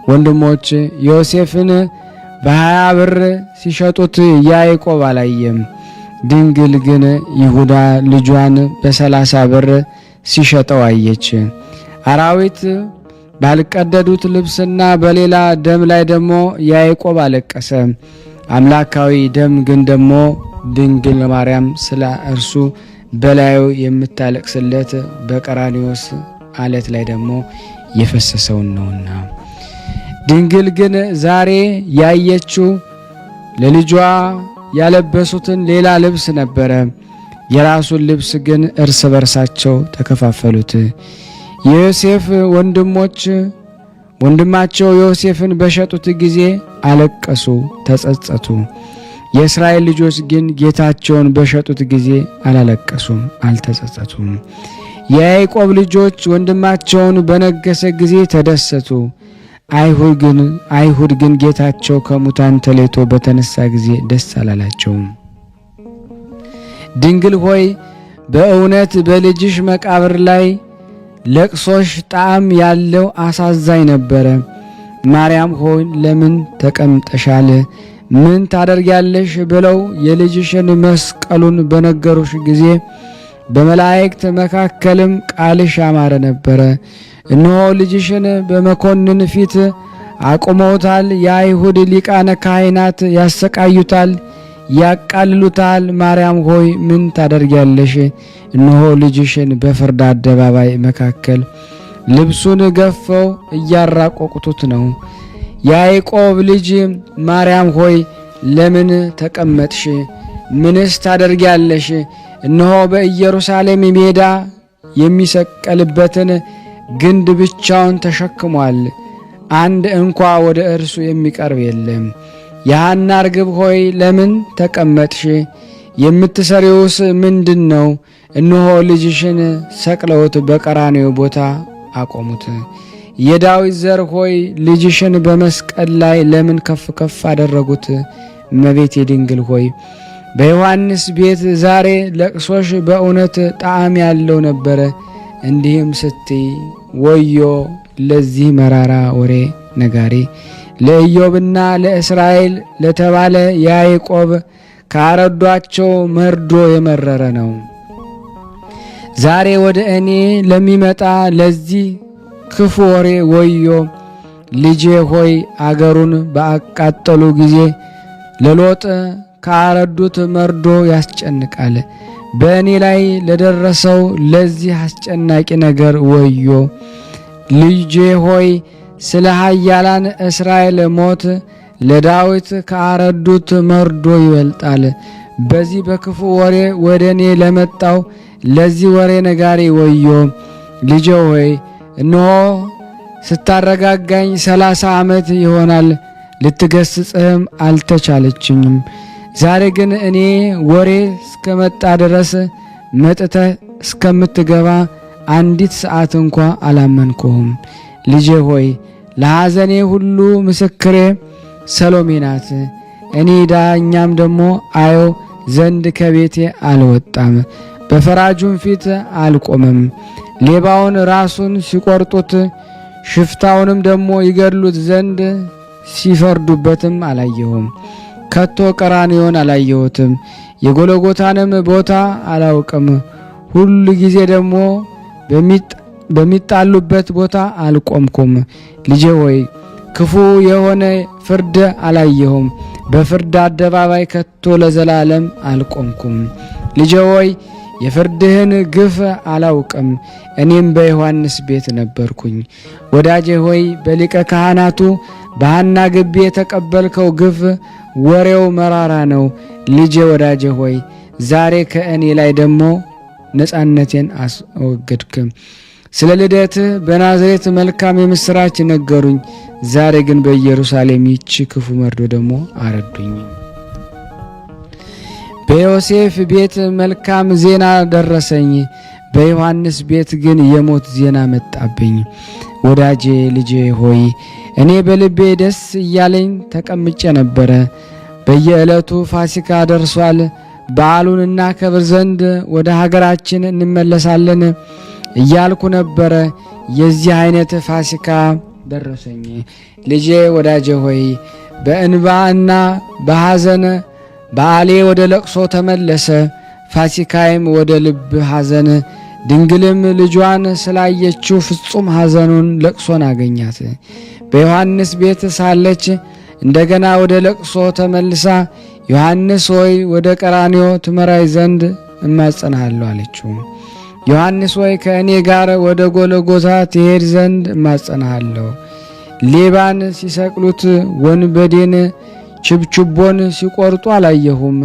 ወንድሞች ዮሴፍን በ20 ብር ሲሸጡት ያዕቆብ አላየም። ድንግል ግን ይሁዳ ልጇን በ30 ብር ሲሸጠው አየች። አራዊት ባልቀደዱት ልብስና በሌላ ደም ላይ ደግሞ ያዕቆብ አለቀሰ። አምላካዊ ደም ግን ደግሞ ድንግል ማርያም ስለ እርሱ በላዩ የምታለቅስለት በቀራንዮስ አለት ላይ ደግሞ የፈሰሰውን ነውና። ድንግል ግን ዛሬ ያየችው ለልጇ ያለበሱትን ሌላ ልብስ ነበረ። የራሱን ልብስ ግን እርስ በርሳቸው ተከፋፈሉት። የዮሴፍ ወንድማቸው ዮሴፍን በሸጡት ጊዜ አለቀሱ፣ ተጸጸቱ። የእስራኤል ልጆች ግን ጌታቸውን በሸጡት ጊዜ አላለቀሱም፣ አልተጸጸቱም። የያዕቆብ ልጆች ወንድማቸውን በነገሰ ጊዜ ተደሰቱ። አይሁድ ግን ጌታቸው ከሙታን ተለይቶ በተነሳ ጊዜ ደስ አላላቸውም። ድንግል ሆይ በእውነት በልጅሽ መቃብር ላይ ለቅሶሽ ጣዕም ያለው አሳዛኝ ነበረ። ማርያም ሆይ ለምን ተቀምጠሻል? ምን ታደርጊያለሽ? ብለው የልጅሽን መስቀሉን በነገሩሽ ጊዜ በመላእክት መካከልም ቃልሽ ያማረ ነበረ። እነሆ ልጅሽን በመኮንን ፊት አቁመውታል። የአይሁድ ሊቃነ ካህናት ያሰቃዩታል፣ ያቃልሉታል። ማርያም ሆይ ምን ታደርጊያለሽ? እነሆ ልጅሽን በፍርድ አደባባይ መካከል ልብሱን ገፈው እያራቆቁቱት ነው። የያዕቆብ ልጅ ማርያም ሆይ ለምን ተቀመጥሽ? ምንስ ታደርጊያለሽ? እነሆ በኢየሩሳሌም ሜዳ የሚሰቀልበትን ግንድ ብቻውን ተሸክሟል፣ አንድ እንኳ ወደ እርሱ የሚቀርብ የለም። የሐና ርግብ ሆይ ለምን ተቀመጥሽ? የምትሰሪውስ ምንድን ነው? እነሆ ልጅሽን ሰቅለውት በቀራንዮ ቦታ አቆሙት። የዳዊት ዘር ሆይ ልጅሽን በመስቀል ላይ ለምን ከፍ ከፍ አደረጉት? እመቤቴ ድንግል ሆይ በዮሐንስ ቤት ዛሬ ለቅሶሽ በእውነት ጣዕም ያለው ነበረ። እንዲህም ስትይ ወዮ ለዚህ መራራ ወሬ ነጋሪ ለኢዮብና ለእስራኤል ለተባለ ያዕቆብ ካረዷቸው መርዶ የመረረ ነው። ዛሬ ወደ እኔ ለሚመጣ ለዚህ ክፉ ወሬ ወዮ። ልጄ ሆይ አገሩን ባቃጠሉ ጊዜ ለሎጥ ካረዱት መርዶ ያስጨንቃል። በእኔ ላይ ለደረሰው ለዚህ አስጨናቂ ነገር ወዮ። ልጄ ሆይ ስለ ኃያላን እስራኤል ሞት ለዳዊት ካረዱት መርዶ ይበልጣል። በዚህ በክፉ ወሬ ወደ እኔ ለመጣው ለዚህ ወሬ ነጋሪ ወዮ። ልጄ ሆይ እነሆ ስታረጋጋኝ 30 ዓመት ይሆናል፣ ልትገስጽህም አልተቻለችኝም። ዛሬ ግን እኔ ወሬ እስከመጣ ድረስ መጥተህ እስከምትገባ አንዲት ሰዓት እንኳ አላመንኩህም። ልጄ ሆይ ለሐዘኔ ሁሉ ምስክሬ ሰሎሜ ናት። እኔ ዳኛም ደግሞ አየው ዘንድ ከቤቴ አልወጣም፣ በፈራጁም ፊት አልቆመም። ሌባውን ራሱን ሲቆርጡት ሽፍታውንም ደግሞ ይገድሉት ዘንድ ሲፈርዱበትም አላየሁም። ከቶ ቀራንዮን አላየሁትም፣ የጎለጎታንም ቦታ አላውቅም። ሁሉ ጊዜ ደግሞ በሚጣሉበት ቦታ አልቆምኩም። ልጄ ሆይ ክፉ የሆነ ፍርድ አላየሁም፣ በፍርድ አደባባይ ከቶ ለዘላለም አልቆምኩም። ልጄ ሆይ የፍርድህን ግፍ አላውቅም፣ እኔም በዮሐንስ ቤት ነበርኩኝ። ወዳጄ ሆይ በሊቀ ካህናቱ በሐና ግቢ የተቀበልከው ግፍ ወሬው መራራ ነው። ልጄ ወዳጄ ሆይ ዛሬ ከእኔ ላይ ደግሞ ነፃነቴን አስወገድክም። ስለ ልደትህ በናዝሬት መልካም የምስራች ነገሩኝ፣ ዛሬ ግን በኢየሩሳሌም ይቺ ክፉ መርዶ ደግሞ አረዱኝ። በዮሴፍ ቤት መልካም ዜና ደረሰኝ፣ በዮሐንስ ቤት ግን የሞት ዜና መጣብኝ። ወዳጄ ልጄ ሆይ እኔ በልቤ ደስ እያለኝ ተቀምጬ ነበረ። በየዕለቱ ፋሲካ ደርሷል፣ በዓሉን እናከብር ዘንድ ወደ ሀገራችን እንመለሳለን እያልኩ ነበረ። የዚህ አይነት ፋሲካ ደረሰኝ። ልጄ ወዳጄ ሆይ በእንባ እና በሐዘን በዓሌ ወደ ለቅሶ ተመለሰ፣ ፋሲካይም ወደ ልብ ሐዘን። ድንግልም ልጇን ስላየችው ፍጹም ሐዘኑን ለቅሶን አገኛት። በዮሐንስ ቤት ሳለች እንደገና ወደ ለቅሶ ተመልሳ ዮሐንስ ሆይ ወደ ቀራንዮ ትመራይ ዘንድ እማጸናለሁ አለችው። ዮሐንስ ሆይ ከእኔ ጋር ወደ ጎልጎታ ትሄድ ዘንድ እማጸናለሁ። ሌባን ሲሰቅሉት ወንበዴን ችብችቦን ሲቆርጡ አላየሁም።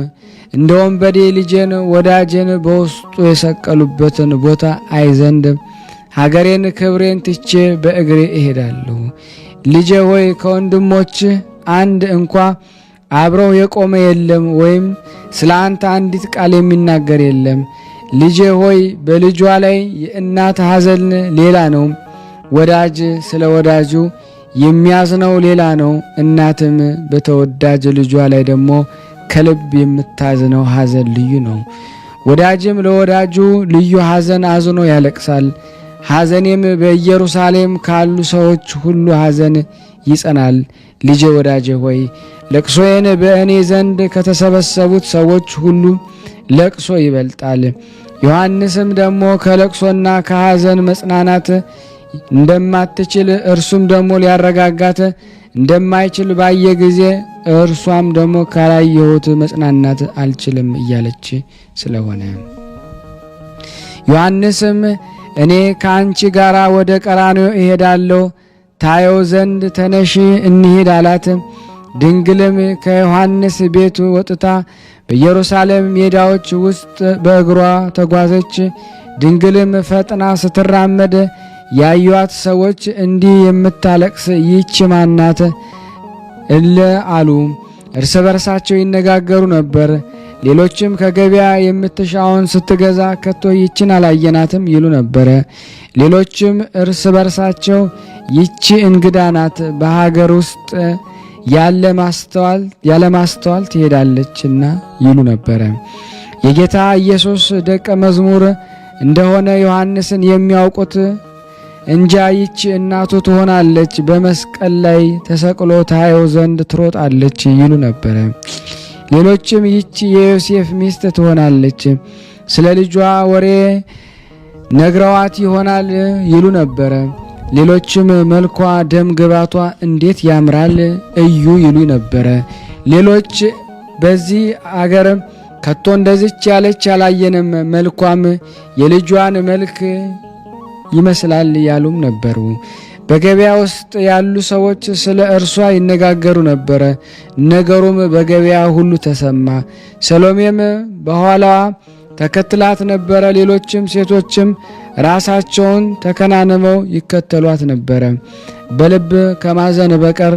እንደ ወንበዴ ልጄን ወዳጄን በውስጡ የሰቀሉበትን ቦታ አይ ዘንድ ሀገሬን ክብሬን ትቼ በእግሬ እሄዳለሁ። ልጄ ሆይ ከወንድሞች አንድ እንኳ አብረው የቆመ የለም፣ ወይም ስለ አንተ አንዲት ቃል የሚናገር የለም። ልጄ ሆይ በልጇ ላይ የእናት ሐዘን ሌላ ነው፣ ወዳጅ ስለ ወዳጁ የሚያዝነው ሌላ ነው። እናትም በተወዳጅ ልጇ ላይ ደግሞ ከልብ የምታዝነው ሐዘን ልዩ ነው። ወዳጅም ለወዳጁ ልዩ ሐዘን አዝኖ ያለቅሳል። ሐዘኔም በኢየሩሳሌም ካሉ ሰዎች ሁሉ ሐዘን ይጸናል። ልጄ ወዳጄ ሆይ ለቅሶዬን በእኔ ዘንድ ከተሰበሰቡት ሰዎች ሁሉ ለቅሶ ይበልጣል። ዮሐንስም ደግሞ ከለቅሶና ከሐዘን መጽናናት እንደማትችል እርሱም ደግሞ ሊያረጋጋት እንደማይችል ባየ ጊዜ እርሷም ደግሞ ካላየሁት መጽናናት አልችልም እያለች ስለሆነ ዮሐንስም እኔ ከአንቺ ጋር ወደ ቀራንዮ እሄዳለሁ ታየው ዘንድ ተነሺ እንሂድ አላት። ድንግልም ከዮሐንስ ቤት ወጥታ በኢየሩሳሌም ሜዳዎች ውስጥ በእግሯ ተጓዘች። ድንግልም ፈጥና ስትራመድ ያዩት ሰዎች እንዲህ የምታለቅስ ይህች ማናት እለ አሉ። እርስ በርሳቸው ይነጋገሩ ነበር። ሌሎችም ከገበያ የምትሻውን ስትገዛ ከቶ ይችን አላየናትም ይሉ ነበረ። ሌሎችም እርስ በርሳቸው ይቺ እንግዳ ናት፣ በሀገር ውስጥ ያለ ማስተዋል ትሄዳለችና ይሉ ነበረ። የጌታ ኢየሱስ ደቀ መዝሙር እንደሆነ ዮሐንስን የሚያውቁት እንጃ ይቺ እናቱ ትሆናለች፣ በመስቀል ላይ ተሰቅሎ ታየው ዘንድ ትሮጣለች ይሉ ነበረ። ሌሎችም ይቺ የዮሴፍ ሚስት ትሆናለች፣ ስለ ልጇ ወሬ ነግረዋት ይሆናል ይሉ ነበረ። ሌሎችም መልኳ ደም ግባቷ እንዴት ያምራል እዩ ይሉ ነበረ። ሌሎች በዚህ አገር ከቶ እንደዚች ያለች አላየንም፣ መልኳም የልጇን መልክ ይመስላል ያሉም ነበሩ። በገበያ ውስጥ ያሉ ሰዎች ስለ እርሷ ይነጋገሩ ነበረ። ነገሩም በገበያ ሁሉ ተሰማ። ሰሎሜም በኋላዋ ተከትላት ነበረ። ሌሎችም ሴቶችም ራሳቸውን ተከናንመው ይከተሏት ነበረ። በልብ ከማዘን በቀር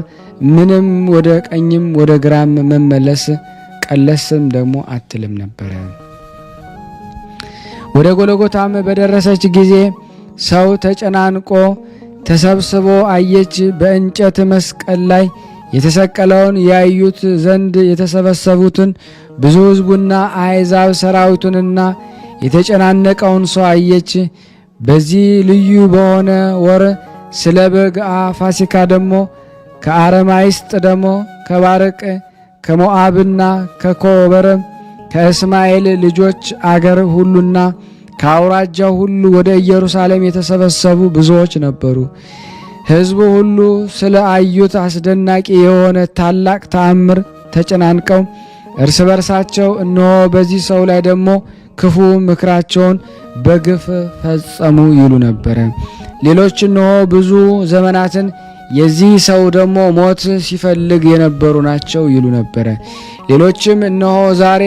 ምንም ወደ ቀኝም ወደ ግራም መመለስ ቀለስም ደግሞ አትልም ነበረ። ወደ ጎልጎታም በደረሰች ጊዜ ሰው ተጨናንቆ ተሰብስቦ አየች። በእንጨት መስቀል ላይ የተሰቀለውን ያዩት ዘንድ የተሰበሰቡትን ብዙ ሕዝቡና አሕዛብ ሰራዊቱንና የተጨናነቀውን ሰው አየች። በዚህ ልዩ በሆነ ወር ስለ በግዓ ፋሲካ ደግሞ ከአረማይስጥ ደግሞ ከባርቅ ከሞዓብና ከኮበር ከእስማኤል ልጆች አገር ሁሉና ከአውራጃው ሁሉ ወደ ኢየሩሳሌም የተሰበሰቡ ብዙዎች ነበሩ። ሕዝቡ ሁሉ ስለ አዩት አስደናቂ የሆነ ታላቅ ተአምር ተጨናንቀው እርስ በርሳቸው እነሆ በዚህ ሰው ላይ ደግሞ ክፉ ምክራቸውን በግፍ ፈጸሙ ይሉ ነበረ። ሌሎች እነሆ ብዙ ዘመናትን የዚህ ሰው ደግሞ ሞት ሲፈልግ የነበሩ ናቸው ይሉ ነበረ። ሌሎችም እነሆ ዛሬ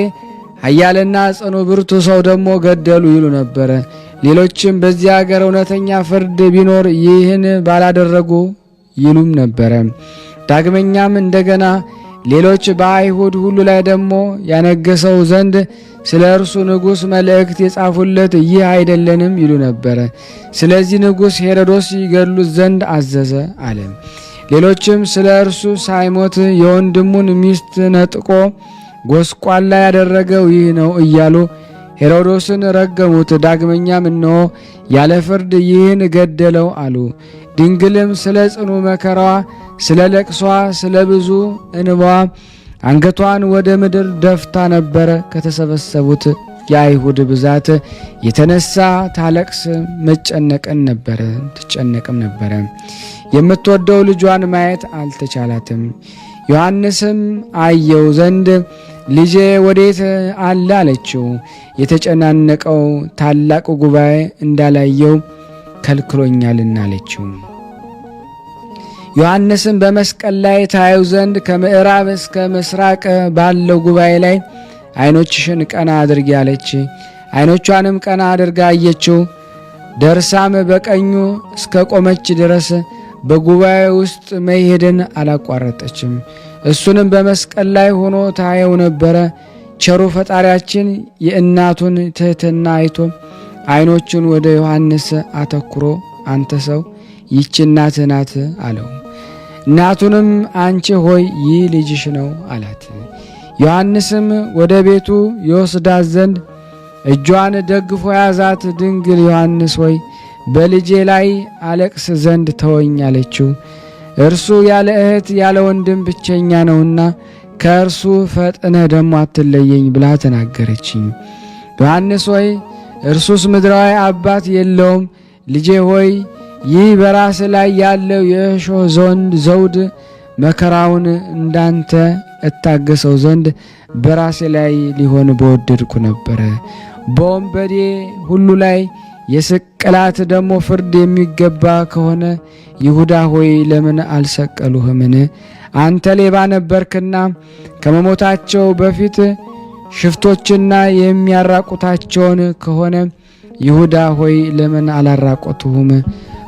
ኃያልና ጽኑ ብርቱ ሰው ደግሞ ገደሉ ይሉ ነበረ። ሌሎችም በዚህ ሀገር እውነተኛ ፍርድ ቢኖር ይህን ባላደረጉ ይሉም ነበረ። ዳግመኛም እንደገና ሌሎች በአይሁድ ሁሉ ላይ ደግሞ ያነገሰው ዘንድ ስለ እርሱ ንጉሥ መልእክት የጻፉለት ይህ አይደለንም ይሉ ነበረ። ስለዚህ ንጉሥ ሄሮዶስ ይገድሉት ዘንድ አዘዘ አለ። ሌሎችም ስለ እርሱ ሳይሞት የወንድሙን ሚስት ነጥቆ ጎስቋላ ያደረገው ይህ ነው እያሉ ሄሮዶስን ረገሙት። ዳግመኛም እነሆ ያለ ፍርድ ይህን ገደለው አሉ። ድንግልም ስለ ጽኑ መከራዋ፣ ስለ ለቅሷ፣ ስለ ብዙ እንባዋ አንገቷን ወደ ምድር ደፍታ ነበረ። ከተሰበሰቡት የአይሁድ ብዛት የተነሳ ታለቅስ ትጨነቅም ነበረ። የምትወደው ልጇን ማየት አልተቻላትም። ዮሐንስም አየው ዘንድ ልጄ ወዴት አለ አለችው። የተጨናነቀው ታላቁ ጉባኤ እንዳላየው ከልክሎኛልና አለችው። ዮሐንስም በመስቀል ላይ ታዩ ዘንድ ከምዕራብ እስከ ምስራቅ ባለው ጉባኤ ላይ ዓይኖችሽን ቀና አድርጊ አለች። ዓይኖቿንም ቀና አድርጋ አየችው። ደርሳም በቀኙ እስከ ቆመች ድረስ በጉባኤ ውስጥ መሄድን አላቋረጠችም። እሱንም በመስቀል ላይ ሆኖ ታየው ነበረ። ቸሩ ፈጣሪያችን የእናቱን ትሕትና አይቶ ዓይኖቹን ወደ ዮሐንስ አተኩሮ አንተ ሰው ይህች እናትህ ናት አለው። እናቱንም አንቺ ሆይ ይህ ልጅሽ ነው አላት። ዮሐንስም ወደ ቤቱ የወስዳት ዘንድ እጇን ደግፎ ያዛት። ድንግል ዮሐንስ ሆይ በልጄ ላይ አለቅስ ዘንድ ተወኝ አለችው። እርሱ ያለ እህት ያለ ወንድም ብቸኛ ነውና ከእርሱ ፈጥነህ ደሞ አትለየኝ ብላ ተናገረችኝ። ዮሐንስ ሆይ እርሱስ ምድራዊ አባት የለውም። ልጄ ሆይ ይህ በራስ ላይ ያለው የእሾህ ዘውድ መከራውን እንዳንተ እታገሰው ዘንድ በራሴ ላይ ሊሆን በወደድኩ ነበረ። በወንበዴ ሁሉ ላይ የስቅላት ደሞ ፍርድ የሚገባ ከሆነ ይሁዳ ሆይ ለምን አልሰቀሉህምን? አንተ ሌባ ነበርክና ከመሞታቸው በፊት ሽፍቶችና የሚያራቁታቸውን ከሆነ ይሁዳ ሆይ ለምን አላራቆቱሁም?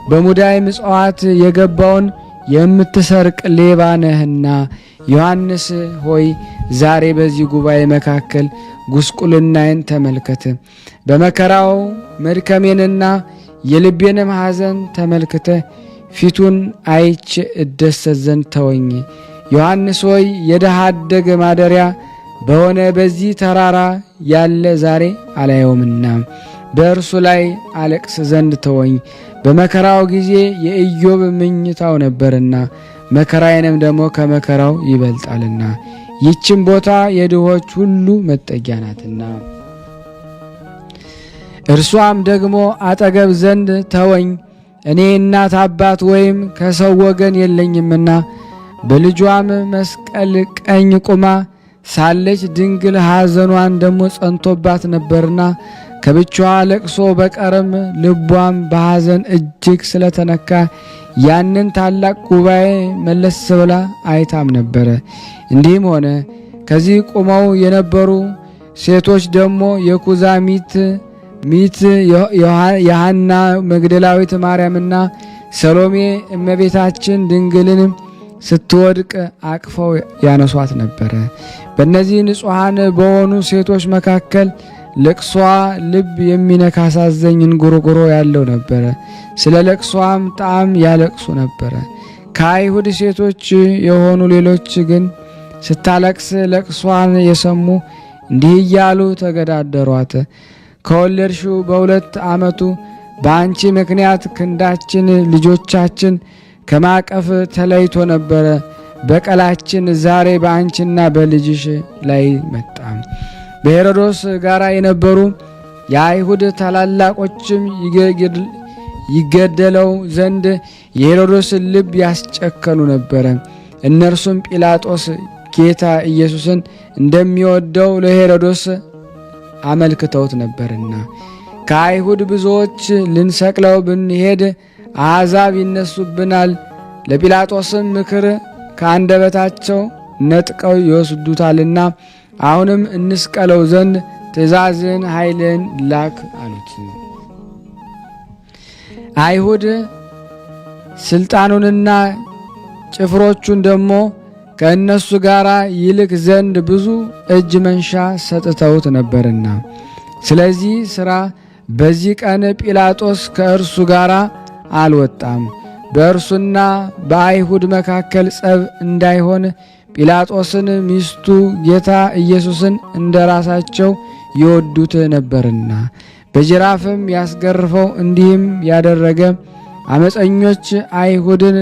በሙዳይ ምጽዋት የገባውን የምትሰርቅ ሌባ ነህና። ዮሐንስ ሆይ ዛሬ በዚህ ጉባኤ መካከል ጉስቁልናዬን ተመልከት። በመከራው መድከሜንና የልቤንም ሐዘን ተመልክተ ፊቱን አይቼ እደሰት ዘንድ ተወኝ። ዮሐንስ ሆይ የድሃ አደግ ማደሪያ በሆነ በዚህ ተራራ ያለ ዛሬ አላየውምና በእርሱ ላይ አለቅስ ዘንድ ተወኝ። በመከራው ጊዜ የኢዮብ ምኝታው ነበርና መከራዬንም ደግሞ ከመከራው ይበልጣልና ይህችም ቦታ የድሆች ሁሉ መጠጊያ ናትና። እርሷም ደግሞ አጠገብ ዘንድ ተወኝ፣ እኔ እናት አባት ወይም ከሰው ወገን የለኝምና። በልጇም መስቀል ቀኝ ቁማ ሳለች ድንግል ሐዘኗን ደግሞ ጸንቶባት ነበርና ከብቻዋ ለቅሶ በቀርም ልቧም በሐዘን እጅግ ስለተነካ ያንን ታላቅ ጉባኤ መለስ ብላ አይታም ነበረ። እንዲህም ሆነ ከዚህ ቁመው የነበሩ ሴቶች ደግሞ የኩዛ ሚት የሐና መግደላዊት ማርያምና ሰሎሜ እመቤታችን ድንግልን ስትወድቅ አቅፈው ያነሷት ነበረ። በእነዚህ ንጹሐን በሆኑ ሴቶች መካከል ለቅሷ ልብ የሚነካ አሳዛኝ እንጉርጉሮ ያለው ነበረ። ስለ ለቅሷም ጣም ያለቅሱ ነበረ። ከአይሁድ ሴቶች የሆኑ ሌሎች ግን ስታለቅስ ለቅሷን የሰሙ እንዲህ እያሉ ተገዳደሯት። ከወለድሽው በ2 ዓመቱ በአንቺ ምክንያት ክንዳችን ልጆቻችን ከማቀፍ ተለይቶ ነበረ። በቀላችን ዛሬ በአንቺና በልጅሽ ላይ መጣ። በሄሮዶስ ጋር የነበሩ የአይሁድ ታላላቆችም ይገደለው ዘንድ የሄሮዶስን ልብ ያስጨከኑ ነበረ። እነርሱም ጲላጦስ ጌታ ኢየሱስን እንደሚወደው ለሄሮዶስ አመልክተውት ነበርና ከአይሁድ ብዙዎች ልንሰቅለው ብንሄድ አሕዛብ ይነሱብናል፣ ለጲላጦስም ምክር ከአንደበታቸው ነጥቀው ይወስዱታልና አሁንም እንስቀለው ዘንድ ትእዛዝን ኃይልን ላክ አሉት። አይሁድ ስልጣኑንና ጭፍሮቹን ደግሞ ከእነሱ ጋር ይልክ ዘንድ ብዙ እጅ መንሻ ሰጥተውት ነበርና ስለዚህ ሥራ በዚህ ቀን ጲላጦስ ከእርሱ ጋር አልወጣም። በእርሱና በአይሁድ መካከል ጸብ እንዳይሆን ጲላጦስን ሚስቱ ጌታ ኢየሱስን እንደራሳቸው ይወዱት ነበርና በጅራፍም ያስገርፈው። እንዲህም ያደረገ አመፀኞች አይሁድን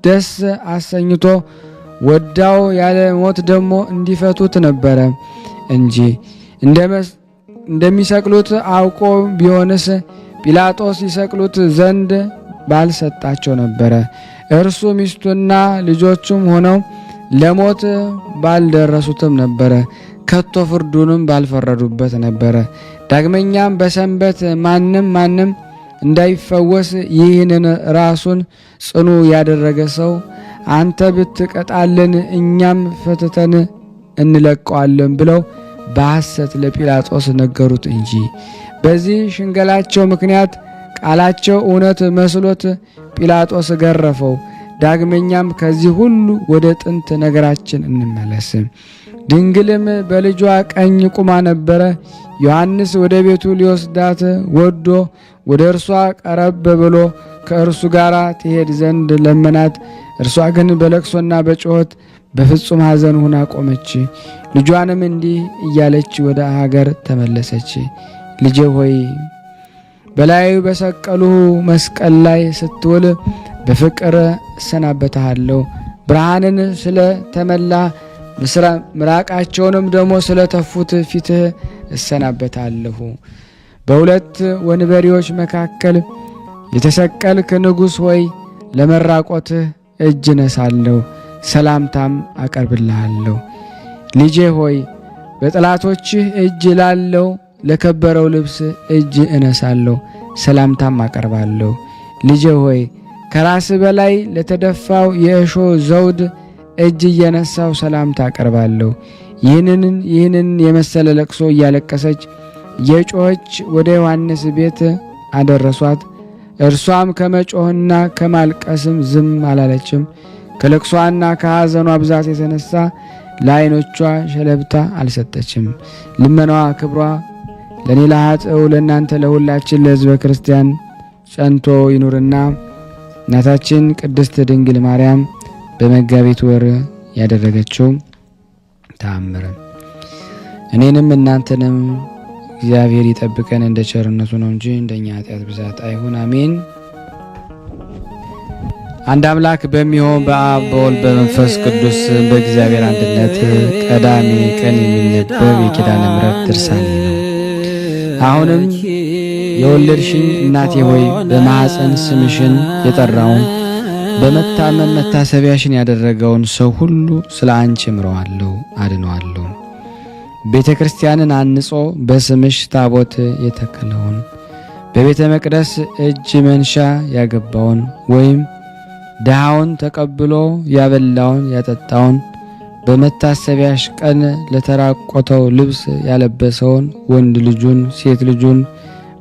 ደስ አሰኝቶ ወዳው ያለ ሞት ደግሞ እንዲፈቱት ነበረ እንጂ እንደሚሰቅሉት አውቆ ቢሆንስ ጲላጦስ ይሰቅሉት ዘንድ ባልሰጣቸው ነበረ። እርሱ ሚስቱና ልጆቹም ሆነው ለሞት ባልደረሱትም ነበረ። ከቶ ፍርዱንም ባልፈረዱበት ነበረ። ዳግመኛም በሰንበት ማንም እንዳይፈወስ ይህንን ራሱን ጽኑ ያደረገ ሰው አንተ ብትቀጣልን እኛም ፈትተን እንለቀዋለን ብለው በሐሰት ለጲላጦስ ነገሩት እንጂ። በዚህ ሽንገላቸው ምክንያት ቃላቸው እውነት መስሎት ጲላጦስ ገረፈው። ዳግመኛም ከዚህ ሁሉ ወደ ጥንት ነገራችን እንመለስ። ድንግልም በልጇ ቀኝ ቁማ ነበረ። ዮሐንስ ወደ ቤቱ ሊወስዳት ወዶ ወደ እርሷ ቀረብ ብሎ ከእርሱ ጋር ትሄድ ዘንድ ለመናት። እርሷ ግን በለቅሶና በጩኸት በፍጹም ሐዘን ሆና ቆመች። ልጇንም እንዲህ እያለች ወደ ሀገር ተመለሰች። ልጄ ሆይ በላዩ በሰቀሉ መስቀል ላይ ስትውል በፍቅር እሰናበትሃለሁ። ብርሃንን ስለ ተመላ ምራቃቸውንም ደግሞ ስለ ተፉት ፊትህ እሰናበታለሁ። በሁለት ወንበሪዎች መካከል የተሰቀልክ ንጉሥ ሆይ ለመራቆትህ እጅ ነሳለሁ፣ ሰላምታም አቀርብልሃለሁ። ልጄ ሆይ በጠላቶችህ እጅ ላለው ለከበረው ልብስ እጅ እነሳለሁ፣ ሰላምታም አቀርባለሁ። ልጄ ሆይ ከራስ በላይ ለተደፋው የእሾህ ዘውድ እጅ እየነሳው ሰላምታ አቀርባለሁ። ይህንን የመሰለ ለቅሶ እያለቀሰች የጮኸች ወደ ዮሐንስ ቤት አደረሷት። እርሷም ከመጮህና ከማልቀስም ዝም አላለችም። ከለቅሷና ከሐዘኗ ብዛት የተነሳ ለዓይኖቿ ሸለብታ አልሰጠችም። ልመናዋ ክብሯ ለእኔ ለኃጥእ ለእናንተ ለሁላችን ለሕዝበ ክርስቲያን ጸንቶ ይኑርና እናታችን ቅድስት ድንግል ማርያም በመጋቢት ወር ያደረገችው ተአምር እኔንም እናንተንም እግዚአብሔር ይጠብቀን እንደ ቸርነቱ ነው እንጂ እንደኛ ኃጢአት ብዛት አይሁን፣ አሜን። አንድ አምላክ በሚሆን በአብ በወልድ በመንፈስ ቅዱስ በእግዚአብሔር አንድነት ቀዳሚ ቀን የሚነበብ የኪዳነ ምሕረት ድርሳን ነው። አሁንም የወለድሽኝ እናቴ ሆይ በማኅፀን ስምሽን የጠራውን በመታመን መታሰቢያሽን ያደረገውን ሰው ሁሉ ስለ አንቺ እምረዋለሁ፣ አድነዋለሁ። ቤተ ክርስቲያንን አንጾ በስምሽ ታቦት የተከለውን በቤተ መቅደስ እጅ መንሻ ያገባውን ወይም ድሃውን ተቀብሎ ያበላውን ያጠጣውን በመታሰቢያሽ ቀን ለተራቆተው ልብስ ያለበሰውን ወንድ ልጁን ሴት ልጁን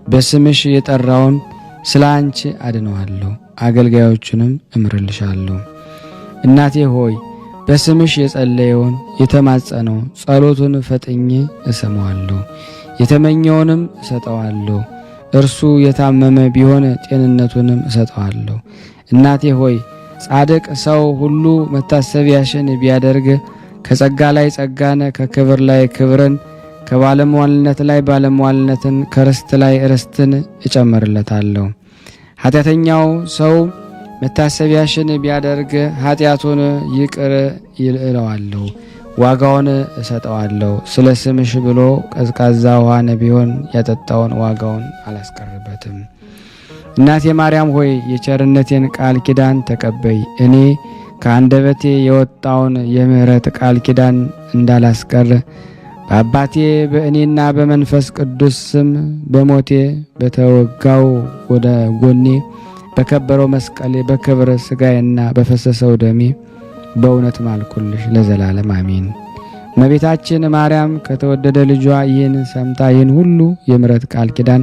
በስምሽ የጠራውን ስለ አንቺ አድነዋለሁ፣ አገልጋዮቹንም እምርልሻለሁ። እናቴ ሆይ በስምሽ የጸለየውን የተማጸነው ጸሎቱን ፈጥኜ እሰማዋለሁ፣ የተመኘውንም እሰጠዋለሁ። እርሱ የታመመ ቢሆን ጤንነቱንም እሰጠዋለሁ። እናቴ ሆይ ጻድቅ ሰው ሁሉ መታሰቢያሽን ቢያደርግ ከጸጋ ላይ ጸጋን፣ ከክብር ላይ ክብርን፣ ከባለሟልነት ላይ ባለሟልነትን፣ ከርስት ላይ ርስትን እጨምርለታለሁ። ኃጢአተኛው ሰው መታሰቢያሽን ቢያደርግ ኃጢአቱን ይቅር ይለዋለሁ፣ ዋጋውን እሰጠዋለሁ። ስለ ስምሽ ብሎ ቀዝቃዛ ውሃን ቢሆን ያጠጣውን ዋጋውን አላስቀርበትም። እናቴ ማርያም ሆይ የቸርነቴን ቃል ኪዳን ተቀበይ። እኔ ከአንደበቴ የወጣውን የምሕረት ቃል ኪዳን እንዳላስቀር በአባቴ በእኔና በመንፈስ ቅዱስ ስም በሞቴ በተወጋው ወደ ጎኔ በከበረው መስቀሌ በክብር ሥጋዬና በፈሰሰው ደሜ በእውነት ማልኩልሽ ለዘላለም አሜን። እመቤታችን ማርያም ከተወደደ ልጇ ይህን ሰምታ ይህን ሁሉ የምሕረት ቃል ኪዳን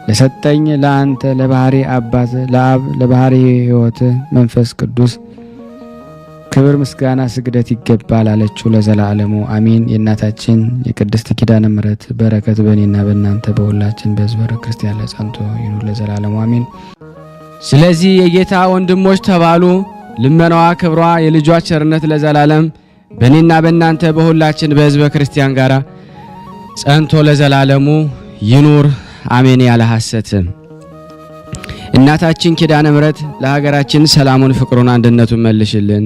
ለሰጠኝ ለአንተ ለባህሪ አባት ለአብ ለባህሪ ሕይወት መንፈስ ቅዱስ ክብር ምስጋና ስግደት ይገባል አለችው ለዘላለሙ አሜን። የእናታችን የቅድስት ኪዳነ ምሕረት በረከት በእኔና በእናንተ በሁላችን በሕዝበ ክርስቲያን ላይ ጸንቶ ይኑር ለዘላለሙ አሜን። ስለዚህ የጌታ ወንድሞች ተባሉ። ልመናዋ ክብሯ የልጇ ቸርነት ለዘላለም በእኔና በእናንተ በሁላችን በሕዝበ ክርስቲያን ጋራ ጸንቶ ለዘላለሙ ይኑር አሜን። ያለ ሐሰት እናታችን ኪዳነ ምሕረት ለሀገራችን ሰላሙን፣ ፍቅሩን፣ አንድነቱን መልሽልን።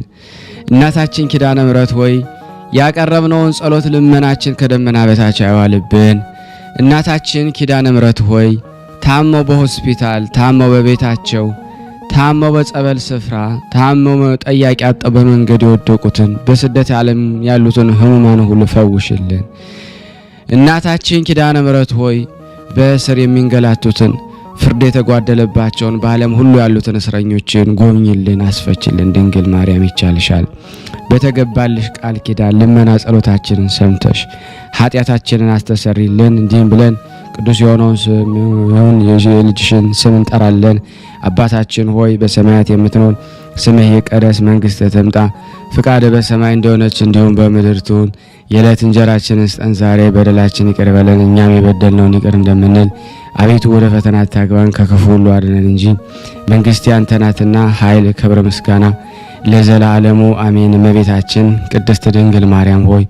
እናታችን ኪዳነ ምሕረት ሆይ ያቀረብነውን ጸሎት ልመናችን ከደመና በታች አይዋልብን። እናታችን ኪዳነ ምሕረት ሆይ ታመው በሆስፒታል፣ ታመው በቤታቸው፣ ታመው በጸበል ስፍራ፣ ታመው ጠያቂ አጥተው በመንገድ የወደቁትን በስደት ዓለም ያሉትን ሕሙማን ሁሉ ፈውሽልን። እናታችን ኪዳነ ምሕረት ሆይ በእስር የሚንገላቱትን ፍርድ የተጓደለባቸውን በዓለም ሁሉ ያሉትን እስረኞችን ጎብኝልን፣ አስፈችልን። ድንግል ማርያም ይቻልሻል። በተገባልሽ ቃል ኪዳን ልመና ጸሎታችንን ሰምተሽ ኃጢአታችንን አስተሰሪልን። እንዲህም ብለን ቅዱስ የሆነውን የልጅሽን ስም እንጠራለን። አባታችን ሆይ በሰማያት የምትኖር ስምህ ይቀደስ፣ መንግሥትህ ትምጣ፣ ፍቃድህ በሰማይ እንደሆነች እንዲሁም በምድር ትሁን። የዕለት እንጀራችንን ስጠን ዛሬ፣ በደላችን ይቅር በለን እኛም የበደልነውን ይቅር እንደምንል። አቤቱ ወደ ፈተና አታግባን ከክፉ ሁሉ አድነን እንጂ መንግሥት ያንተ ናትና ኃይል፣ ክብር፣ ምስጋና ለዘላለሙ አሜን። እመቤታችን ቅድስት ድንግል ማርያም ሆይ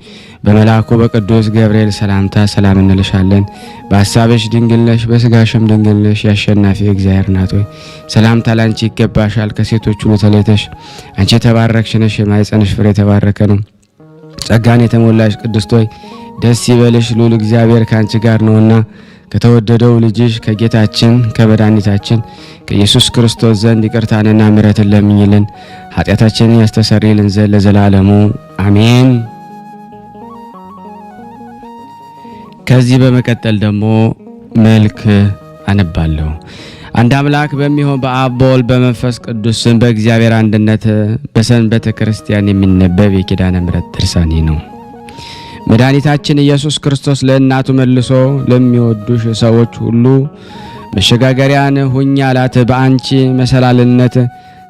በመልአኩ በቅዱስ ገብርኤል ሰላምታ ሰላም እንልሻለን። በሐሳብሽ ድንግል ነሽ፣ በሥጋሽም ድንግል ነሽ። የአሸናፊ እግዚአብሔር እናት ሆይ ሰላምታ ላንቺ ይገባሻል። ከሴቶች ሁሉ ተለይተሽ አንቺ የተባረክሽ ነሽ፣ የማኅፀንሽ ፍሬ የተባረከ ነው። ጸጋን የተሞላሽ ቅድስት ሆይ ደስ ይበልሽ፣ ልዑል እግዚአብሔር ከአንቺ ጋር ነውና ከተወደደው ልጅሽ ከጌታችን ከመድኃኒታችን ከኢየሱስ ክርስቶስ ዘንድ ይቅርታንና ምሕረትን ለምኝልን ኃጢአታችንን ያስተሰርይልን ዘንድ ለዘላለሙ አሜን። ከዚህ በመቀጠል ደግሞ መልክ አነባለሁ። አንድ አምላክ በሚሆን በአብ በወልድ በመንፈስ ቅዱስ ስም በእግዚአብሔር አንድነት በሰንበተ ክርስቲያን የሚነበብ የኪዳነ ምሕረት ድርሳኔ ነው። መድኃኒታችን ኢየሱስ ክርስቶስ ለእናቱ መልሶ ለሚወዱሽ ሰዎች ሁሉ መሸጋገሪያን ሁኝ አላት። በአንቺ መሰላልነት